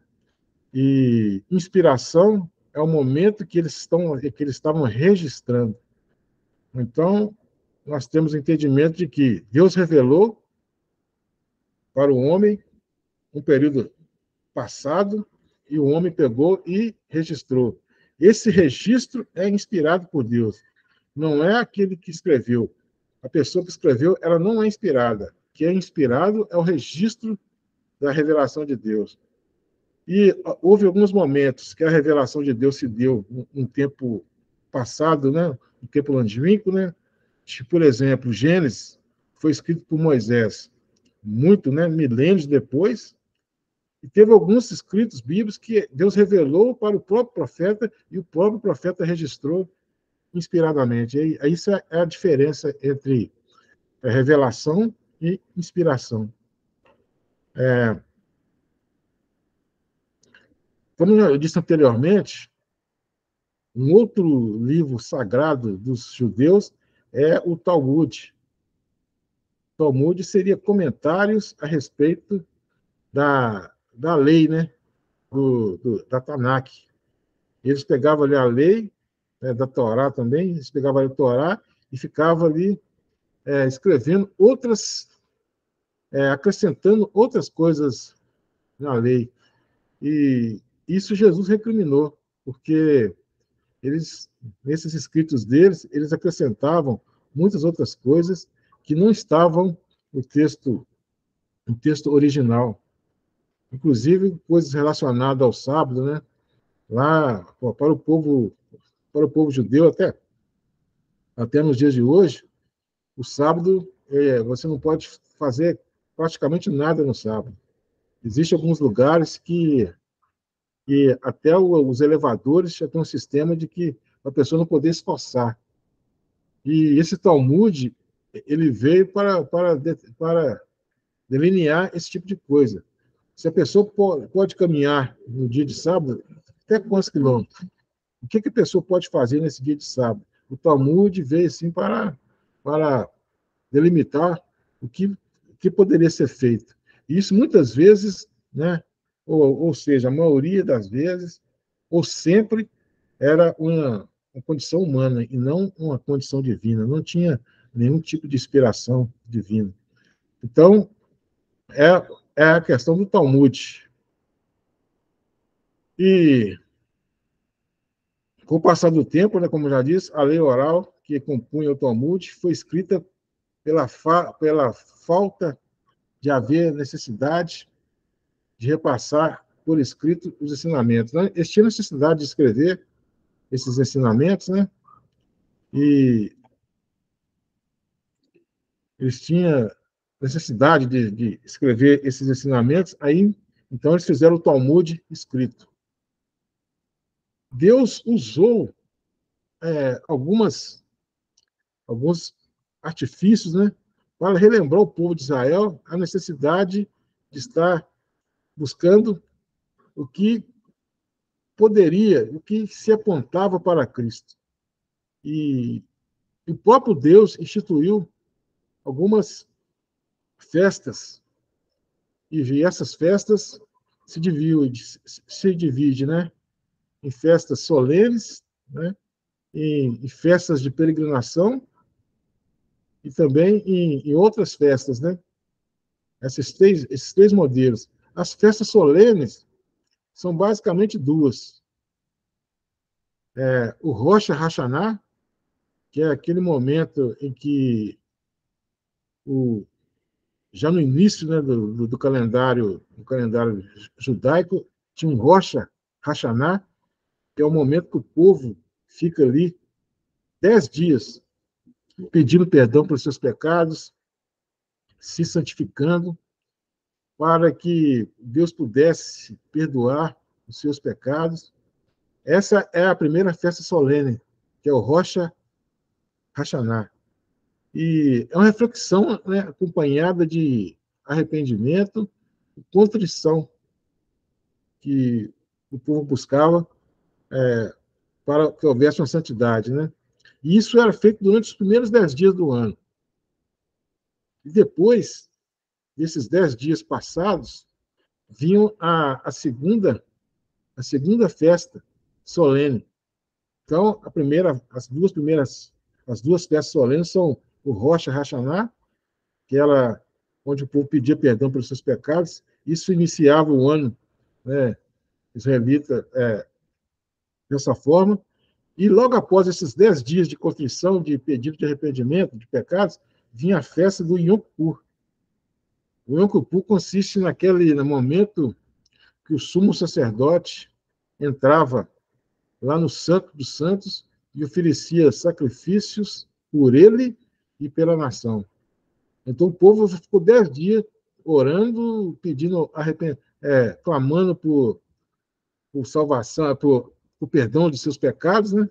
E inspiração é o momento que eles estavam registrando. Então, nós temos o entendimento de que Deus revelou para o homem um período passado e o homem pegou e registrou. Esse registro é inspirado por Deus. Não é aquele que escreveu. A pessoa que escreveu, ela não é inspirada. O que é inspirado é o registro da revelação de Deus. E houve alguns momentos que a revelação de Deus se deu um tempo passado, né? Um tempo longínquo, né? Por exemplo, Gênesis foi escrito por Moisés muito, né? Milênios depois, e teve alguns escritos bíblicos que Deus revelou para o próprio profeta e o próprio profeta registrou inspiradamente. E isso é a diferença entre revelação e inspiração. Como eu disse anteriormente, um outro livro sagrado dos judeus é o Talmud. O Talmud seria comentários a respeito da lei, né? Da Tanakh. Eles pegavam ali a lei, né, da Torá também, eles pegavam ali a Torá e ficavam ali escrevendo acrescentando outras coisas na lei. E isso Jesus recriminou, porque nesses escritos deles, eles acrescentavam muitas outras coisas que não estavam no texto original. Inclusive, coisas relacionadas ao sábado, né? Lá, para o povo judeu, até nos dias de hoje, o sábado, você não pode fazer praticamente nada no sábado. Existem alguns lugares que até os elevadores já têm um sistema de que a pessoa não poder esforçar. E esse Talmud, ele veio para delinear esse tipo de coisa. Se a pessoa pode caminhar no dia de sábado, até quantos quilômetros? O que a pessoa pode fazer nesse dia de sábado? O Talmud veio assim para delimitar o que poderia ser feito. E isso muitas vezes, né, ou seja, a maioria das vezes, ou sempre, era uma condição humana e não uma condição divina. Não tinha nenhum tipo de inspiração divina. Então, é a questão do Talmud. E, com o passar do tempo, né, como eu já disse, a lei oral que compunha o Talmud foi escrita pela falta de haver necessidade de repassar por escrito os ensinamentos. Né? Eles tinham necessidade de escrever esses ensinamentos, né? E eles tinham necessidade de escrever esses ensinamentos, aí então eles fizeram o Talmud escrito. Deus usou alguns artifícios, né, para relembrar o povo de Israel a necessidade de estar buscando o que poderia, o que se apontava para Cristo. E o próprio Deus instituiu algumas festas, e essas festas se divide, né, em festas solenes, né, em festas de peregrinação e também em outras festas, né? Esses três modelos. As festas solenes são basicamente duas. O Rosh Hashanah, que é aquele momento em que, já no início, né, do calendário judaico, tinha um Rosh Hashanah, que é o momento que o povo fica ali 10 dias pedindo perdão pelos seus pecados, se santificando, para que Deus pudesse perdoar os seus pecados. Essa é a primeira festa solene, que é o Rosh Hashanah. E é uma reflexão, né, acompanhada de arrependimento e contrição que o povo buscava para que houvesse uma santidade, né? E isso era feito durante os primeiros 10 dias do ano. E depois desses 10 dias passados, vinham a segunda festa solene. Então, as duas festas solenes são o Rosh Hashanah, que era onde o povo pedia perdão pelos seus pecados. Isso iniciava o ano, né, israelita, dessa forma. E logo após esses 10 dias de contrição, de pedido de arrependimento, de pecados, vinha a festa do Yom Kippur. O Yom Kippur consiste no momento que o sumo sacerdote entrava lá no Santo dos Santos e oferecia sacrifícios por ele e pela nação. Então o povo ficou 10 dias orando, pedindo clamando por salvação, por perdão de seus pecados, né?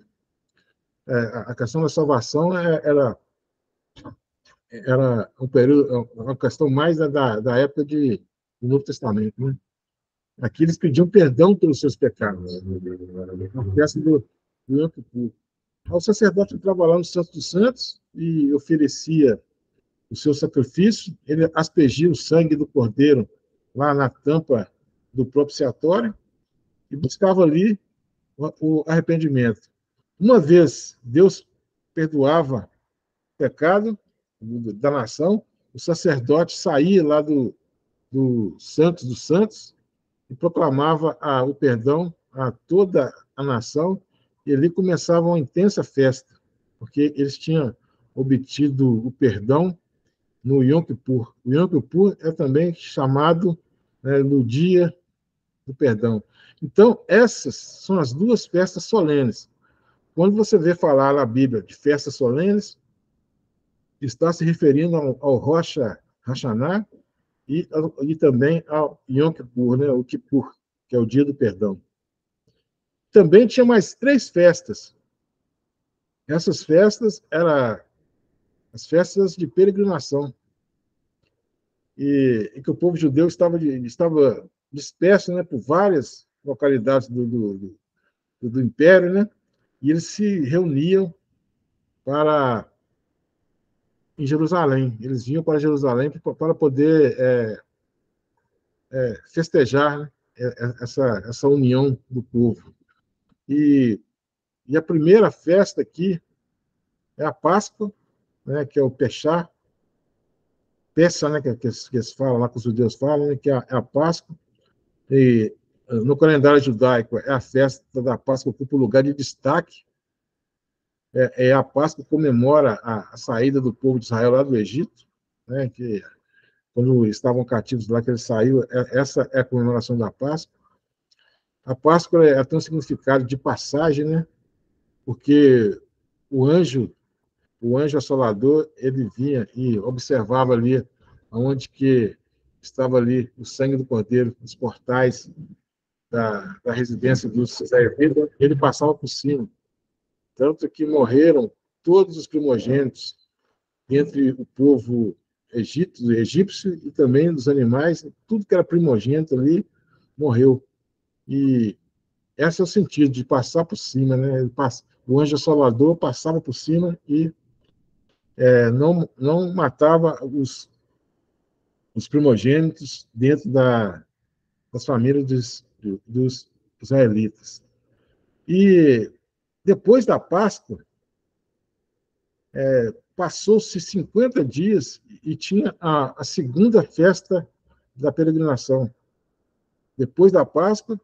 A questão da salvação era um período, uma questão mais da época do Novo Testamento, né? Aqui eles pediam perdão pelos seus pecados. A festa do Yom Kippur. O sacerdote entrava lá no Santo dos Santos e oferecia o seu sacrifício, ele aspergia o sangue do cordeiro lá na tampa do propiciatório e buscava ali o arrependimento. Uma vez Deus perdoava o pecado da nação, o sacerdote saía lá do Santos dos Santos e proclamava o perdão a toda a nação, e ali começava uma intensa festa, porque eles tinham obtido o perdão no Yom Kippur. O Yom Kippur é também chamado, né, no dia do perdão. Então, essas são as duas festas solenes. Quando você vê falar na Bíblia de festas solenes, está se referindo ao Rosh Hashanah e também ao Yom Kippur, né, o Kippur, que é o dia do perdão. Também tinha mais 3 festas. Essas festas eram as festas de peregrinação, e que o povo judeu estava disperso, né, por várias localidades do Império, né, e eles se reuniam em Jerusalém. Eles vinham para Jerusalém para poder festejar, né, essa união do povo. E a primeira festa aqui é a Páscoa, né, que é o Peshá, Peça, né, que eles falam lá, que os judeus falam, né, que é a Páscoa. E no calendário judaico, é a festa da Páscoa que ocupa o lugar de destaque. É a Páscoa que comemora a saída do povo de Israel lá do Egito, né, que quando estavam cativos lá, que eles saíram, essa é a comemoração da Páscoa. A Páscoa tem um significado de passagem, né, porque o anjo assolador, ele vinha e observava ali onde que estava ali o sangue do cordeiro, os portais da residência dos israelitas, ele passava por cima. Tanto que morreram todos os primogênitos entre o povo egípcio e também dos animais, tudo que era primogênito ali morreu. E esse é o sentido de passar por cima, né? O anjo assolador passava por cima e não matava os primogênitos dentro das famílias dos israelitas. E depois da Páscoa, passou-se 50 dias e tinha a segunda festa da peregrinação. Depois da Páscoa,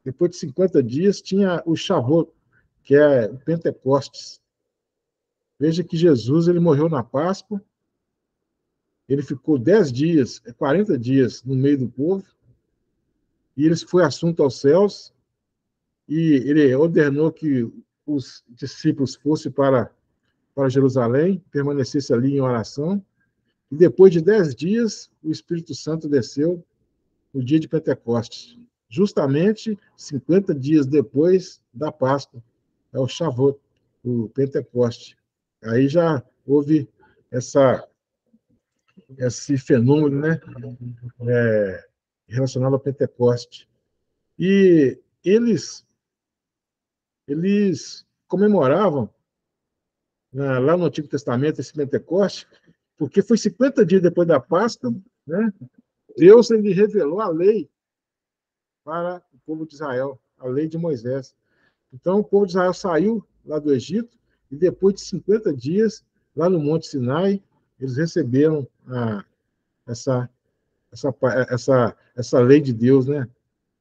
depois de 50 dias, tinha o Shavuot, que é o Pentecostes. Veja que Jesus ele morreu na Páscoa, ele ficou 10 dias, 40 dias no meio do povo, e ele foi assunto aos céus, e ele ordenou que os discípulos fossem para Jerusalém, permanecessem ali em oração, e depois de 10 dias, o Espírito Santo desceu no dia de Pentecostes, justamente 50 dias depois da Páscoa, é o Shavuot, o Pentecoste. Aí já houve esse fenômeno, né, relacionado ao Pentecoste. E eles comemoravam, né, lá no Antigo Testamento, esse Pentecoste, porque foi 50 dias depois da Páscoa, né, Deus ele revelou a lei para o povo de Israel, a lei de Moisés. Então, o povo de Israel saiu lá do Egito e depois de 50 dias, lá no Monte Sinai, eles receberam essa, essa lei de Deus, né?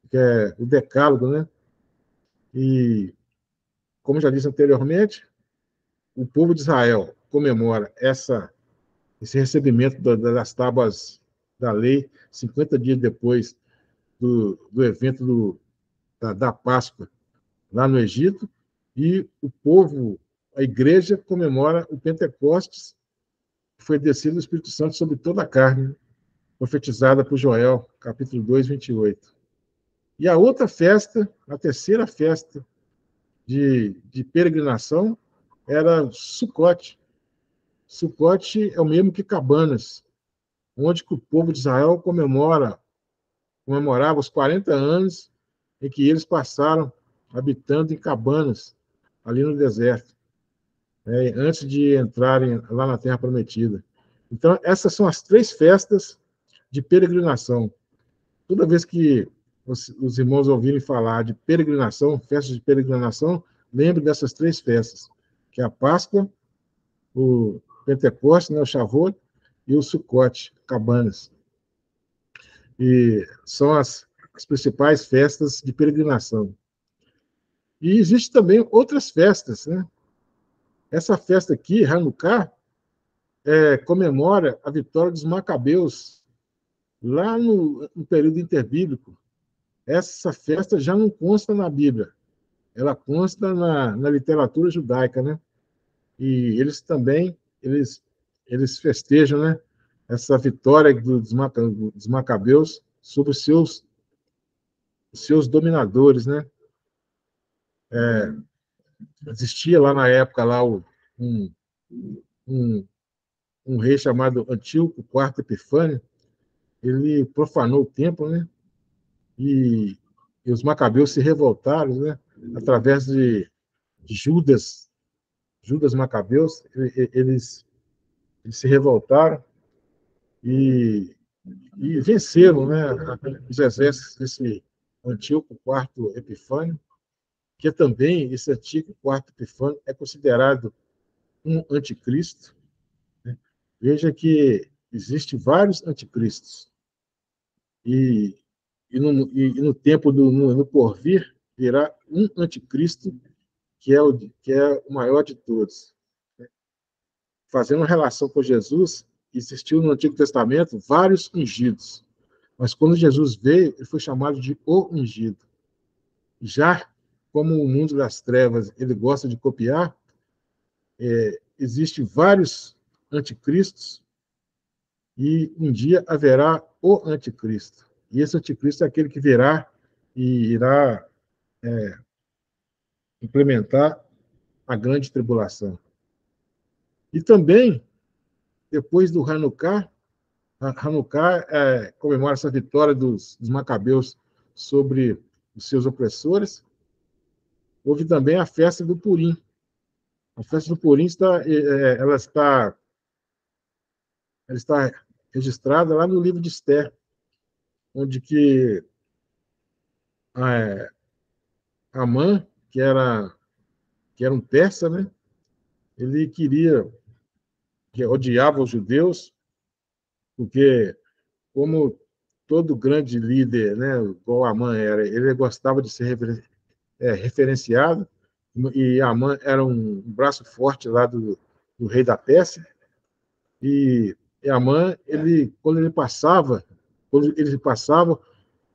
Que é o Decálogo, né? E, como já disse anteriormente, o povo de Israel comemora esse recebimento das tábuas da lei 50 dias depois do evento da Páscoa lá no Egito, e o povo, a igreja, comemora o Pentecostes, que foi descido o Espírito Santo sobre toda a carne, profetizada por Joel, capítulo 2, 28. E a outra festa, a terceira festa de peregrinação, era Sucote. Sucote é o mesmo que Cabanas, onde que o povo de Israel comemorava os 40 anos em que eles passaram habitando em cabanas, ali no deserto, antes de entrarem lá na Terra Prometida. Então, essas são as três festas de peregrinação. Toda vez que os irmãos ouvirem falar de peregrinação, festas de peregrinação, lembre dessas três festas, que é a Páscoa, o Pentecostes, né, o Shavuot, e o Sucote, Cabanas. E são as principais festas de peregrinação. E existem também outras festas, né? Essa festa aqui, Hanukkah, comemora a vitória dos Macabeus lá no período interbíblico. Essa festa já não consta na Bíblia, ela consta na literatura judaica, né? E eles também, eles festejam, né, essa vitória dos Macabeus sobre os seus dominadores, né? Existia lá na época lá um, um, um rei chamado Antíoco IV Epifânio, ele profanou o templo, né? E os Macabeus se revoltaram, né? Através de Judas Macabeus, eles se revoltaram e, e venceram, né, os exércitos desse Antíoco IV Epifânio, que também esse Antíoco IV Epifânio é considerado um anticristo, né? Veja que existem vários anticristos. E no tempo no porvir virá um anticristo que é o maior de todos. Fazendo uma relação com Jesus, existiu no Antigo Testamento vários ungidos. Mas quando Jesus veio, ele foi chamado de o ungido. Já como o mundo das trevas ele gosta de copiar, existem vários anticristos e um dia haverá o anticristo. E esse anticristo é aquele que virá e irá implementar a grande tribulação. E também, depois do Hanukkah, Hanukkah comemora essa vitória dos macabeus sobre os seus opressores. Houve também a festa do Purim. A festa do Purim ela está registrada lá no livro de Esther, onde que é, Amã, que era um persa, né? Ele que odiava os judeus, porque como todo grande líder, né, igual Amã era, ele gostava de ser referenciado, e Amã era um braço forte lá do rei da Pérsia, e Amã, quando ele passava,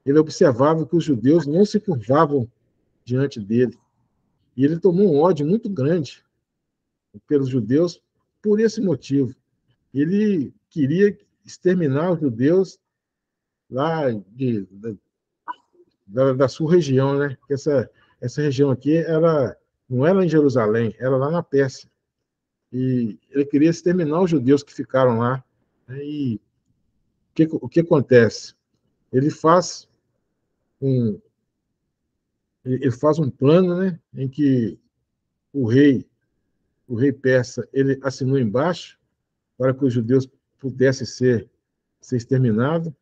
ele observava que os judeus não se curvavam diante dele. E ele tomou um ódio muito grande pelos judeus por esse motivo. Ele queria exterminar os judeus lá da sua região, né? Essa região aqui não era em Jerusalém, era lá na Pérsia. E ele queria exterminar os judeus que ficaram lá, né? E o que acontece? Ele faz um, ele faz um plano, né? Em que o rei, o rei persa, ele assinou embaixo para que os judeus pudessem ser exterminados.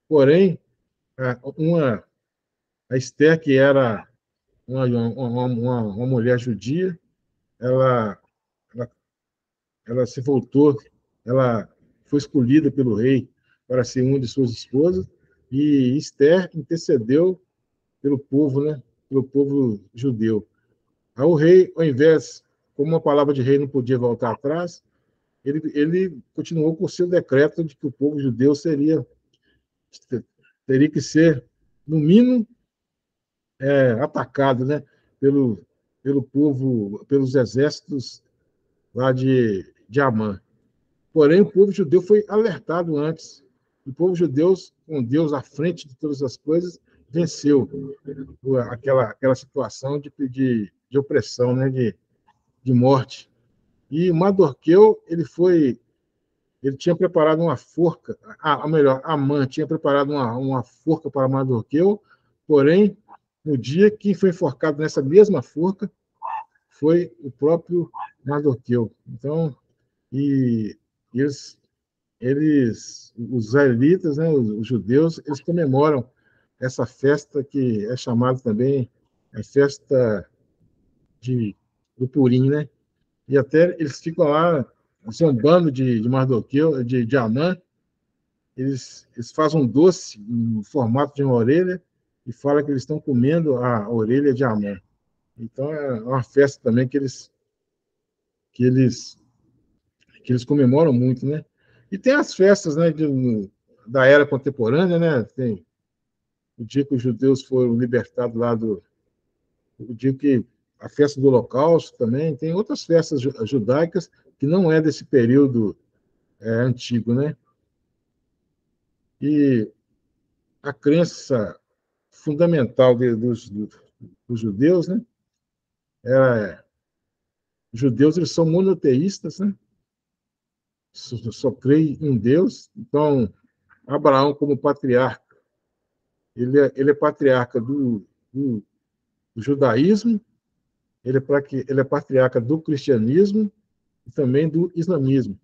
Porém, a Esther, que era uma mulher judia, ela, ela, ela se voltou, ela foi escolhida pelo rei para ser uma de suas esposas, e Esther intercedeu pelo povo, né? Pelo povo judeu. Aí o rei, ao invés, como uma palavra de rei não podia voltar atrás, ele continuou com o seu decreto de que o povo judeu teria que ser, no mínimo, atacado, né, pelo povo, pelos exércitos lá de Amã. Porém, o povo judeu foi alertado antes. O povo judeu, com Deus à frente de todas as coisas, venceu aquela situação de opressão, né, de morte. E Mardoqueu, ele tinha preparado uma forca, melhor, Amã tinha preparado uma forca para Mardoqueu, porém, no dia que foi enforcado nessa mesma forca, foi o próprio Mardoqueu. Então, e eles, os israelitas, né, os judeus, eles comemoram essa festa que é chamada também a festa do Purim, né? E até eles ficam lá zombando de Mardoqueu, de Amã. Eles fazem um doce no formato de uma orelha e falam que eles estão comendo a orelha de Amã. Então é uma festa também que eles, que eles comemoram muito, né? E tem as festas, né, da era contemporânea, né? Tem o dia que os judeus foram libertados lá o dia que a festa do Holocausto também, tem outras festas judaicas que não é desse período antigo, né? E a crença fundamental dos judeus, né? Os judeus eles são monoteístas, né? Só creem em Deus. Então, Abraão, como patriarca, ele é patriarca do judaísmo, ele é patriarca do cristianismo e também do islamismo.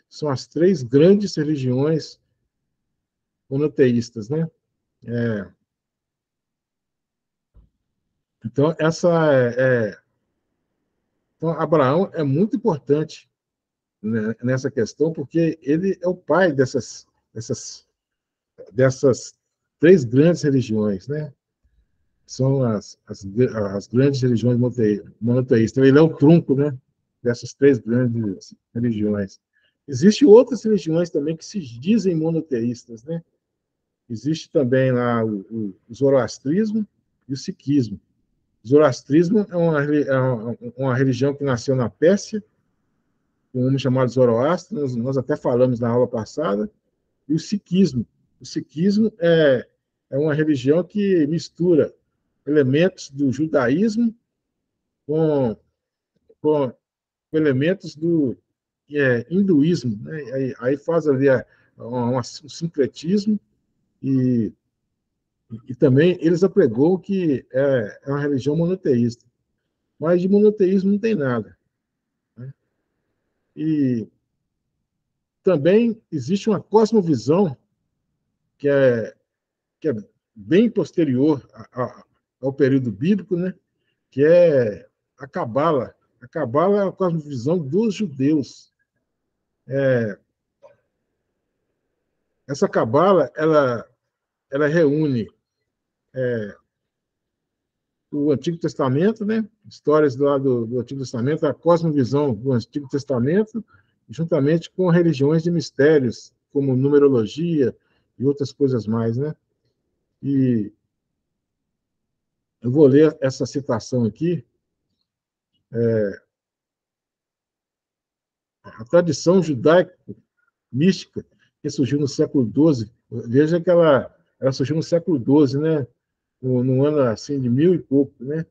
São as três grandes religiões monoteístas, né? Então, Então, Abraão é muito importante, né, nessa questão, porque ele é o pai dessas três grandes religiões, né? São as grandes religiões monoteístas. Ele é o tronco, né, dessas três grandes religiões. Existem outras religiões também que se dizem monoteístas, né? Existe também lá o zoroastrismo e o sikhismo. O zoroastrismo é uma religião que nasceu na Pérsia, um homem chamado Zoroastro, nós até falamos na aula passada, e o sikhismo. O sikhismo é uma religião que mistura elementos do judaísmo com elementos do hinduísmo, né? Aí faz ali um sincretismo e também eles apregam que é uma religião monoteísta. Mas de monoteísmo não tem nada, né? E também existe uma cosmovisão que que é bem posterior ao período bíblico, né? Que é a Cabala. A Cabala é a cosmovisão dos judeus. Essa Cabala, ela reúne o Antigo Testamento, né? Histórias do Antigo Testamento, a cosmovisão do Antigo Testamento, juntamente com religiões de mistérios, como numerologia e outras coisas mais, né? E eu vou ler essa citação aqui. A tradição judaica mística que surgiu no século XII, veja que ela surgiu no século XII, né? No ano assim de 1000 e pouco, né?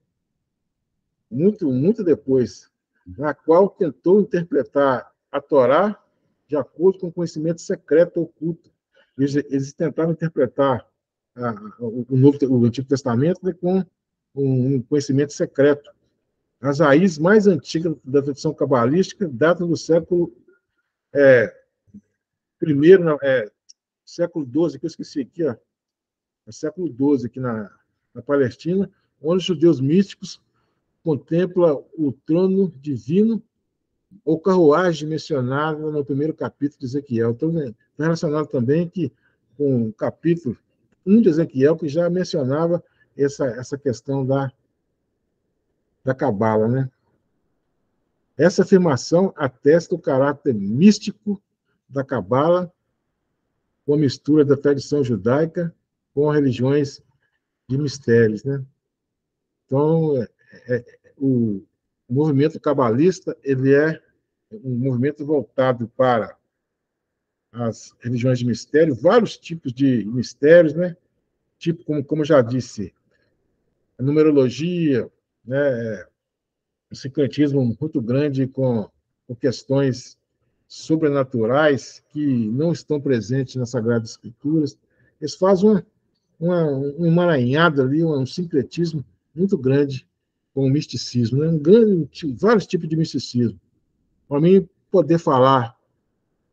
Muito depois, na qual tentou interpretar a Torá de acordo com o conhecimento secreto oculto. Eles tentaram interpretar o Antigo Testamento, né, com um conhecimento secreto. As raízes mais antigas da tradição cabalística datam do século primeiro, século XII, que eu esqueci aqui, ó, é século XII aqui na Palestina, onde os judeus místicos contemplam o trono divino ou carruagem mencionada no primeiro capítulo de Ezequiel. Então, está relacionado também com o capítulo 1 de Ezequiel, que já mencionava essa questão da Cabala, né? Essa afirmação atesta o caráter místico da Cabala, com a mistura da tradição judaica com religiões de mistérios, né? Então, o movimento cabalista ele é um movimento voltado para as religiões de mistério, vários tipos de mistérios, né? Tipo, como eu já disse, a numerologia, né? O sincretismo muito grande com questões sobrenaturais que não estão presentes nas Sagradas Escrituras. Eles fazem um emaranhado ali, um sincretismo muito grande com o misticismo, né? Vários tipos de misticismo. Para mim, poder falar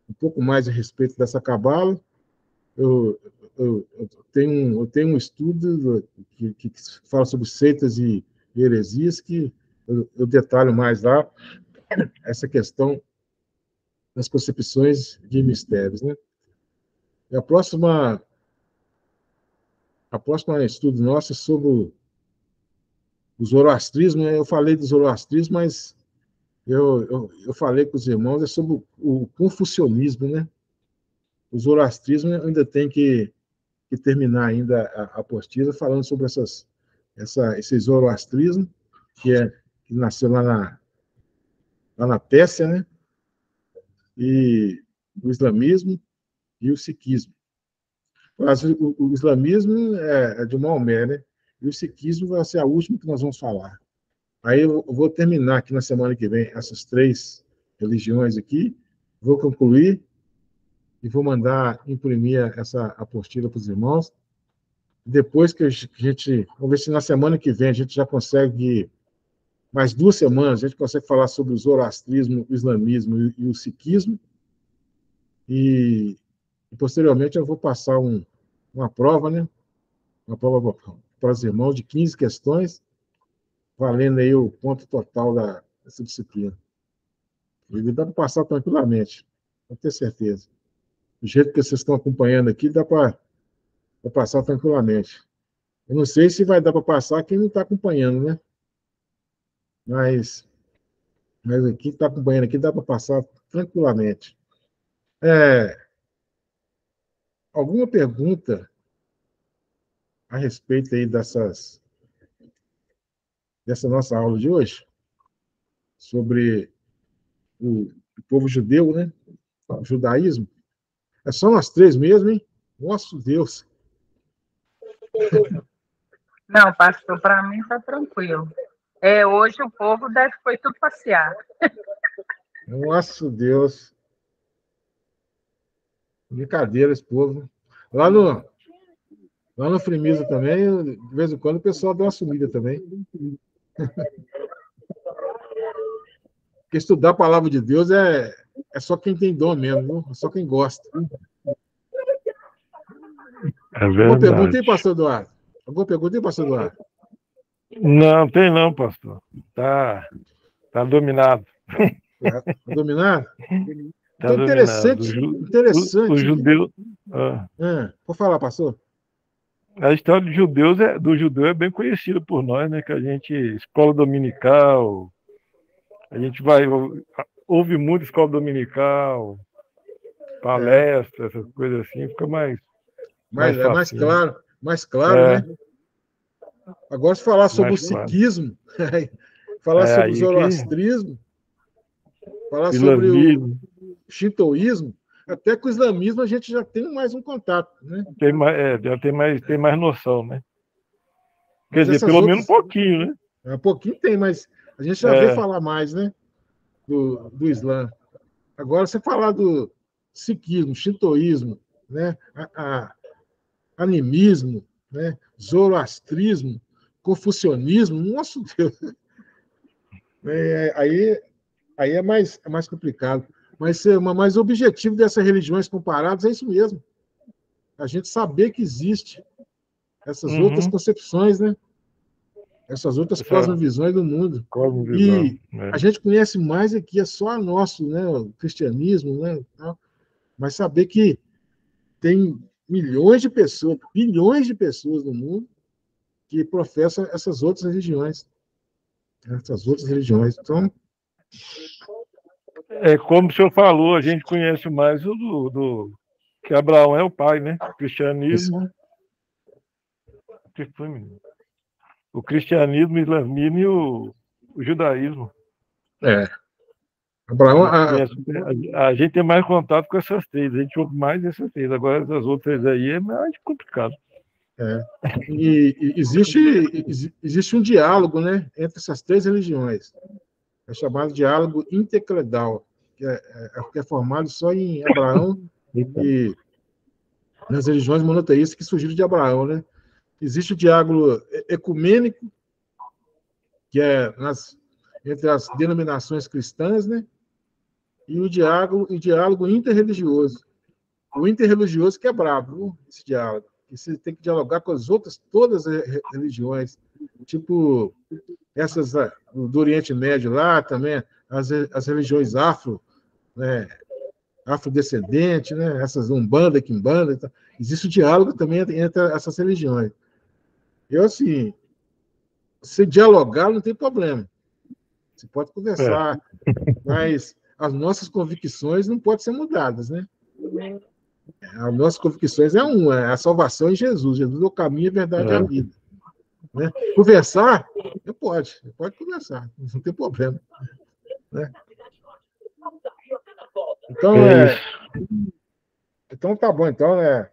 um pouco mais a respeito dessa cabala, eu tenho um estudo que fala sobre seitas e heresias que eu detalho mais lá essa questão das concepções de mistérios, né? E a próxima estudo nosso é sobre o zoroastrismo, né? Eu falei do zoroastrismo, mas eu falei com os irmãos sobre o confucionismo, né? O zoroastrismo ainda tem que terminar ainda a apostila falando sobre esse zoroastrismo que nasceu lá na Pérsia, né? E o islamismo e o sikhismo. O islamismo é de Maomé, né? E o sikhismo vai ser a última que nós vamos falar. Aí eu vou terminar aqui na semana que vem essas três religiões aqui, vou concluir e vou mandar imprimir essa apostila para os irmãos. Depois que a gente, vamos ver se na semana que vem a gente já consegue, mais 2 semanas, a gente consegue falar sobre o zoroastrismo, o islamismo e o sikhismo. E posteriormente eu vou passar uma prova, né? Uma prova para os irmãos de 15 questões, valendo aí o ponto total essa disciplina. Ele dá para passar tranquilamente, pode ter certeza. Do jeito que vocês estão acompanhando aqui, dá para passar tranquilamente. Eu não sei se vai dar para passar quem não está acompanhando, né? Mas aqui está acompanhando aqui, dá para passar tranquilamente. Alguma pergunta a respeito aí dessa nossa aula de hoje? Sobre o povo judeu, né? O judaísmo. É só nós três mesmo, hein? Nosso Deus. Não, pastor, para mim está tranquilo. Hoje o povo foi tudo passear. Nosso Deus. Brincadeira esse povo. Lá no Frimisa também, de vez em quando, o pessoal dá uma sumida também. Porque estudar a palavra de Deus é só quem tem dom mesmo, viu? É só quem gosta. É Alguma pergunta verdade. aí, pastor Eduardo? Alguma pergunta aí, pastor Eduardo? Não, tem não, pastor. Tá dominado. Tá dominado? Tá Então, dominado. interessante. O judeu. Pode falar, pastor? A história do judeu é bem conhecida por nós, né? Que a gente, escola dominical, a gente ouve muito escola dominical, palestra, essas coisas assim, fica mais É fácil. mais claro, né? Agora, se falar sobre o sikhismo, falar sobre o zoroastrismo, falar sobre o shintoísmo, até com o islamismo a gente já tem mais um contato, né? Já tem mais noção, né? Quer dizer, pelo menos um pouquinho, né? Um pouquinho tem, mas a gente já vê falar mais, né? Do Islã. Agora, você falar do sikhismo, shintoísmo, né? Animismo, né? Zoroastrismo, confucionismo, nossa Deus. Aí é mais complicado. Mas o objetivo dessas religiões comparadas é isso mesmo. A gente saber que existe essas outras concepções, né? Essas outras cosmovisões do mundo. E a gente conhece mais aqui, é só nosso, né? O cristianismo, né? Mas saber que tem milhões de pessoas, bilhões de pessoas no mundo que professam essas outras religiões. Então, como o senhor falou, a gente conhece mais o que Abraão é o pai, né? O cristianismo. O que foi, menino? O cristianismo, o islamismo e o judaísmo. Abraão, a gente tem mais contato com essas três, a gente ouve mais essas três. Agora, essas outras aí é mais complicado. E existe um diálogo, né, entre essas três religiões. É chamado diálogo intercledal, que é formado só em Abraão e nas religiões monoteístas que surgiram de Abraão, né? Existe o diálogo ecumênico, que é entre as denominações cristãs, né? E o diálogo interreligioso. O interreligioso que é brabo, viu? Esse diálogo. E você tem que dialogar com todas as religiões, tipo essas do Oriente Médio lá também, as religiões né, afrodescendentes, né, essas Umbanda, Quimbanda, então, existe o diálogo também entre essas religiões. Eu, assim, se dialogar não tem problema. Você pode conversar, mas as nossas convicções não podem ser mudadas, né? As nossas convicções é a salvação em Jesus. Jesus é o caminho, a verdade e a vida. Né? Conversar, pode conversar, não tem problema. Né? Então tá bom, então, né?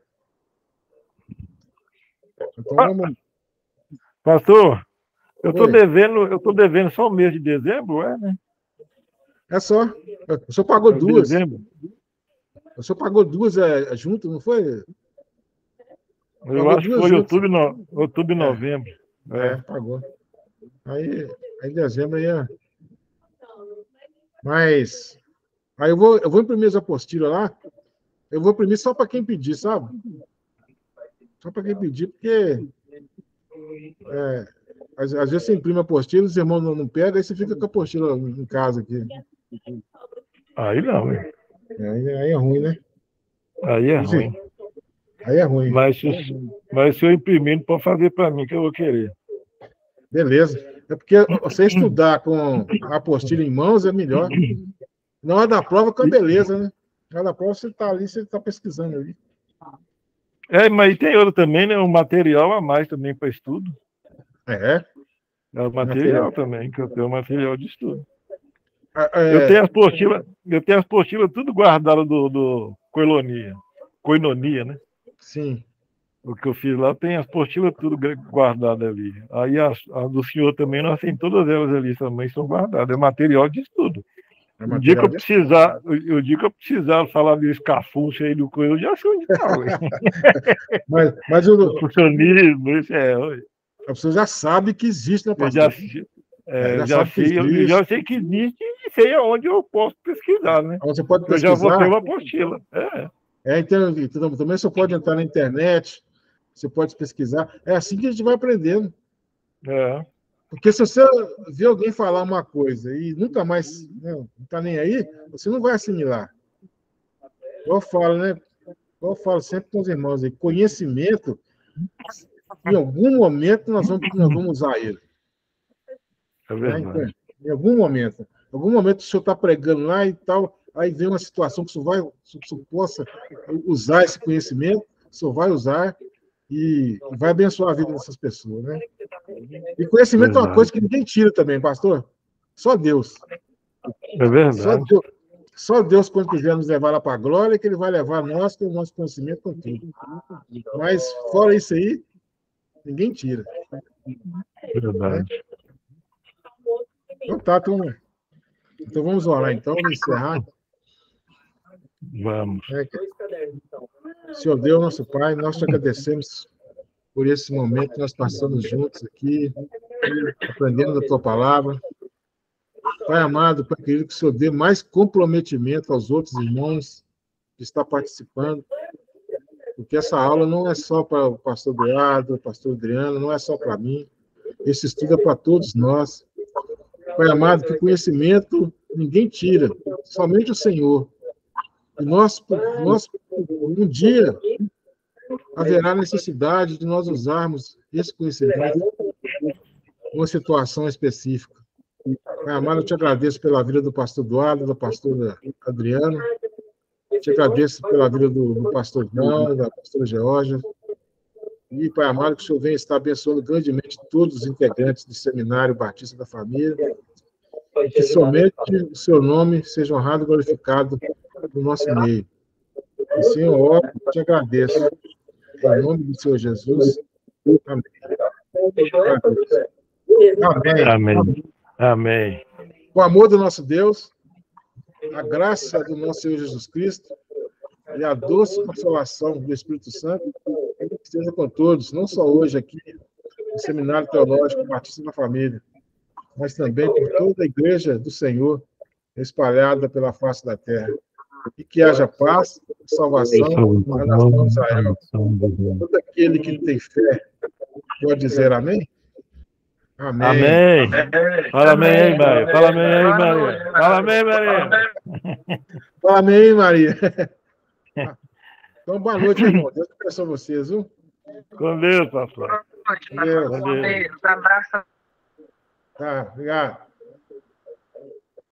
Então vamos. Pastor, eu tô devendo só o mês de dezembro, né? É só. O senhor pagou duas. Dezembro. O senhor pagou duas junto, não foi? Eu acho que foi outubro e novembro. Pagou. Aí em dezembro aí. Mas aí eu vou imprimir as apostilas lá. Eu vou imprimir só para quem pedir, sabe? Só para quem pedir, porque Às vezes você imprime a apostila, os irmãos não pegam, aí você fica com a apostila em casa aqui. Aí não, hein? Aí é ruim, né? Aí é ruim. Aí é ruim. Mas se eu imprimir, pode fazer para mim, que eu vou querer. Beleza. É porque você estudar com a apostila em mãos é melhor. Na hora da prova, com a beleza, né? Na hora da prova, você está ali, você está pesquisando ali. Mas tem outro também, né? Um material a mais também para estudo. É o material também, que eu tenho material de estudo. Eu tenho as postilas tudo guardadas do Coinonia, né? Sim. O que eu fiz lá tem as postilas tudo guardadas ali. Aí a do senhor também, nós temos todas elas ali também, são guardadas. É material de estudo. O dia que eu precisar falar do escafúcio aí do coisa, eu já sei onde está. mas o funcionismo, isso a pessoa já sabe que existe, né, pastor? Eu já sei que existe e sei aonde eu posso pesquisar, né? Você pode pesquisar. Eu já vou ter uma apostila. Então, também você pode entrar na internet, você pode pesquisar. É assim que a gente vai aprendendo. Porque se você vê alguém falar uma coisa e nunca mais não está nem aí, você não vai assimilar. Eu falo sempre com os irmãos aí, conhecimento, em algum momento nós vamos usar ele. É verdade. Em algum momento. Em algum momento o senhor está pregando lá e tal, aí vem uma situação que o senhor possa usar esse conhecimento, o senhor vai usar e vai abençoar a vida dessas pessoas, né? E conhecimento é uma coisa que ninguém tira também, pastor. Só Deus. É verdade. Só Deus, quando quiser nos levar lá para a glória, que Ele vai levar nós com o nosso conhecimento com tudo. Mas, fora isso aí, ninguém tira. Verdade. Então tá, turma. Então vamos orar, então, vamos encerrar. Vamos. Senhor Deus, nosso Pai, nós te agradecemos por esse momento que nós passamos juntos aqui, aprendendo da tua palavra. Pai amado, Pai querido, que o Senhor dê mais comprometimento aos outros irmãos que estão participando, porque essa aula não é só para o pastor Eduardo, o pastor Adriano, não é só para mim, esse estudo é para todos nós. Pai amado, que conhecimento ninguém tira, somente o Senhor. E nós um dia, haverá necessidade de nós usarmos esse conhecimento em uma situação específica. Pai amado, eu te agradeço pela vida do pastor Eduardo, da pastora Adriana, te agradeço pela vida do pastor João, da pastora Geórgia, e, Pai amado, que o Senhor venha estar abençoando grandemente todos os integrantes do Seminário Batista da Família, que somente o seu nome seja honrado e glorificado no nosso meio. Assim eu oro e te agradeço. Em nome do Senhor Jesus. Amém. Amém. Amém. O amor do nosso Deus, a graça do nosso Senhor Jesus Cristo e a doce consolação do Espírito Santo esteja com todos, não só hoje aqui no Seminário Teológico Batista da Família, mas também por toda a Igreja do Senhor espalhada pela face da terra. E que haja paz e salvação na nação de Israel. Todo aquele que tem fé pode dizer amém? Amém. Amém. Fala amém aí, Maria. Fala amém aí, Maria. Fala amém, Maria. Fala amém, Maria. Então, boa noite, irmão. Deus abençoe vocês, viu? Com Deus, pastor. Boa noite, pastor. Com Deus. Abraço. Tá, obrigado.